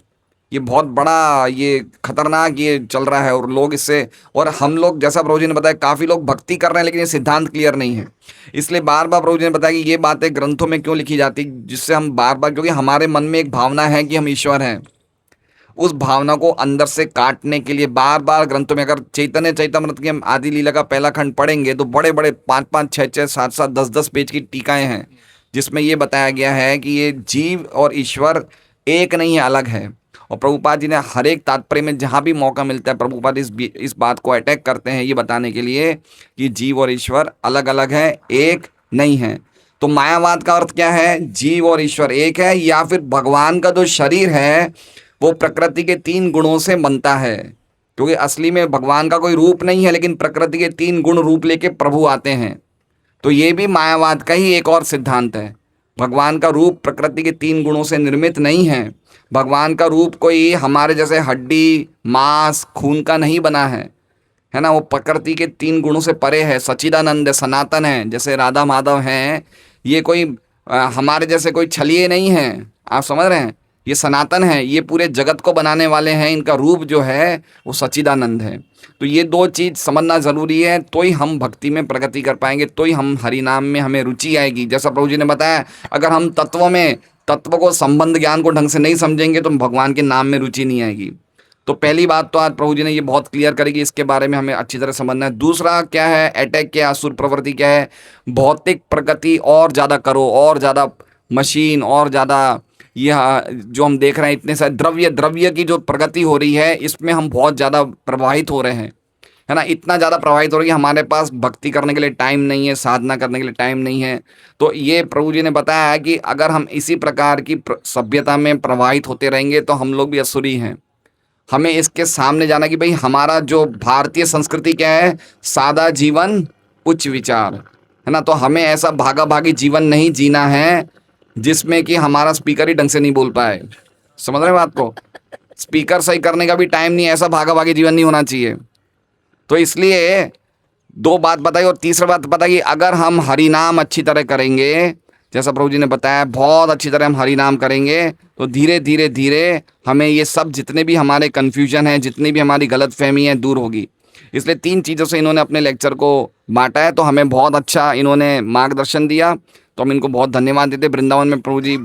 ये बहुत बड़ा, ये खतरनाक ये चल रहा है, और लोग इससे, और हम लोग जैसा प्रभु जी ने बताया, काफ़ी लोग भक्ति कर रहे हैं लेकिन ये सिद्धांत क्लियर नहीं है। इसलिए बार बार प्रभु जी ने बताया कि ये बातें ग्रंथों में क्यों लिखी जाती, जिससे हम बार बार, क्योंकि हमारे मन में एक भावना है कि हम ईश्वर हैं, उस भावना को अंदर से काटने के लिए बार बार ग्रंथों में, अगर चैतन्य चैतामृत की हम आदि लीला का पहला खंड पढ़ेंगे तो बड़े बड़े 5-5, 6-6, 7-7, 10-10 पेज की टीकाएं हैं, जिसमें ये बताया गया है कि ये जीव और ईश्वर एक नहीं है, अलग है। और प्रभुपाद जी ने हर एक तात्पर्य में जहाँ भी मौका मिलता है, प्रभुपाद इस बात को अटैक करते हैं, ये बताने के लिए कि जीव और ईश्वर अलग अलग है, एक नहीं है। तो मायावाद का अर्थ क्या है? जीव और ईश्वर एक है, या फिर भगवान का जो शरीर है वो प्रकृति के 3 गुणों से बनता है, क्योंकि असली में भगवान का कोई रूप नहीं है, लेकिन प्रकृति के 3 गुण रूप लेके प्रभु आते हैं। तो ये भी मायावाद का ही एक और सिद्धांत है। भगवान का रूप प्रकृति के 3 गुणों से निर्मित नहीं है। भगवान का रूप कोई हमारे जैसे हड्डी, मांस, खून का नहीं बना है ना। वो प्रकृति के 3 गुणों से परे है, सच्चिदानंद है, सनातन है। जैसे राधा माधव हैं, ये कोई हमारे जैसे कोई छलिए नहीं हैं, आप समझ रहे हैं। ये सनातन है, ये पूरे जगत को बनाने वाले हैं। इनका रूप जो है वो सच्चिदानंद है। तो ये 2 चीज़ समझना ज़रूरी है, तो ही हम भक्ति में प्रगति कर पाएंगे, तो ही हम हरि नाम में हमें रुचि आएगी। जैसा प्रभु जी ने बताया, अगर हम तत्व को, संबंध ज्ञान को ढंग से नहीं समझेंगे तो भगवान के नाम में रुचि नहीं आएगी। तो पहली बात तो आज प्रभु जी ने ये बहुत क्लियर करेगी, इसके बारे में हमें अच्छी तरह समझना है। दूसरा क्या है? अटैक क्या, असुर प्रवृत्ति क्या है? भौतिक प्रगति और ज़्यादा करो, और ज़्यादा मशीन, और ज़्यादा यह जो हम देख रहे हैं, इतने सारे द्रव्य की जो प्रगति हो रही है, इसमें हम बहुत ज़्यादा प्रभावित हो रहे हैं, है ना। इतना ज़्यादा प्रभावित हो रही है, हमारे पास भक्ति करने के लिए टाइम नहीं है, साधना करने के लिए टाइम नहीं है। तो ये प्रभु जी ने बताया है कि अगर हम इसी प्रकार की सभ्यता में प्रभावित होते रहेंगे तो हम लोग भी असुरी हैं। हमें इसके सामने जाना कि भाई हमारा जो भारतीय संस्कृति क्या है? सादा जीवन, उच्च विचार। है ना। तो हमें ऐसा भागा भागी जीवन नहीं जीना है जिसमें कि हमारा स्पीकर ही ढंग से नहीं बोल पाए। समझ रहे हैं बात को? स्पीकर सही करने का भी टाइम नहीं है, ऐसा भागा भागी जीवन नहीं होना चाहिए। तो इसलिए दो बात बताई, और तीसरी बात बताई कि अगर हम हरि नाम अच्छी तरह करेंगे, जैसा प्रभु जी ने बताया बहुत अच्छी तरह हम हरि नाम करेंगे, तो धीरे धीरे धीरे हमें ये सब जितने भी हमारे कन्फ्यूजन है, जितनी भी हमारी गलत फहमी है, दूर होगी। इसलिए 3 चीज़ों से इन्होंने अपने लेक्चर को बांटा है। तो हमें बहुत अच्छा इन्होंने मार्गदर्शन दिया, तो हम इनको बहुत धन्यवाद देते। वृंदावन में प्रभु जी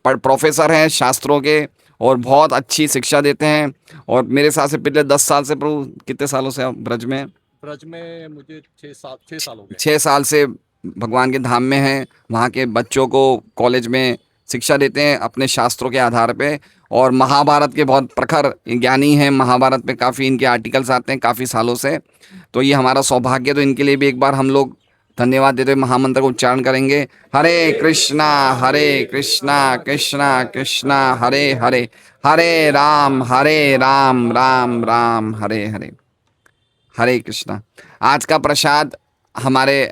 प्रोफेसर हैं शास्त्रों के, और बहुत अच्छी शिक्षा देते हैं। और मेरे साथ से पिछले 10 साल से, प्रभु कितने सालों से आप ब्रज में? ब्रज में मुझे 6 साल हो गए। 6 साल से भगवान के धाम में हैं। वहाँ के बच्चों को कॉलेज में शिक्षा देते हैं अपने शास्त्रों के आधार पे, और महाभारत के बहुत प्रखर ज्ञानी हैं। महाभारत पे काफ़ी इनके आर्टिकल्स आते हैं काफ़ी सालों से। तो ये हमारा सौभाग्य। तो इनके लिए भी एक बार हम लोग धन्यवाद देते हुए महामंत्र का उच्चारण करेंगे। हरे कृष्णा कृष्णा कृष्णा हरे हरे, हरे राम राम राम हरे हरे। हरे कृष्णा। आज का प्रसाद हमारे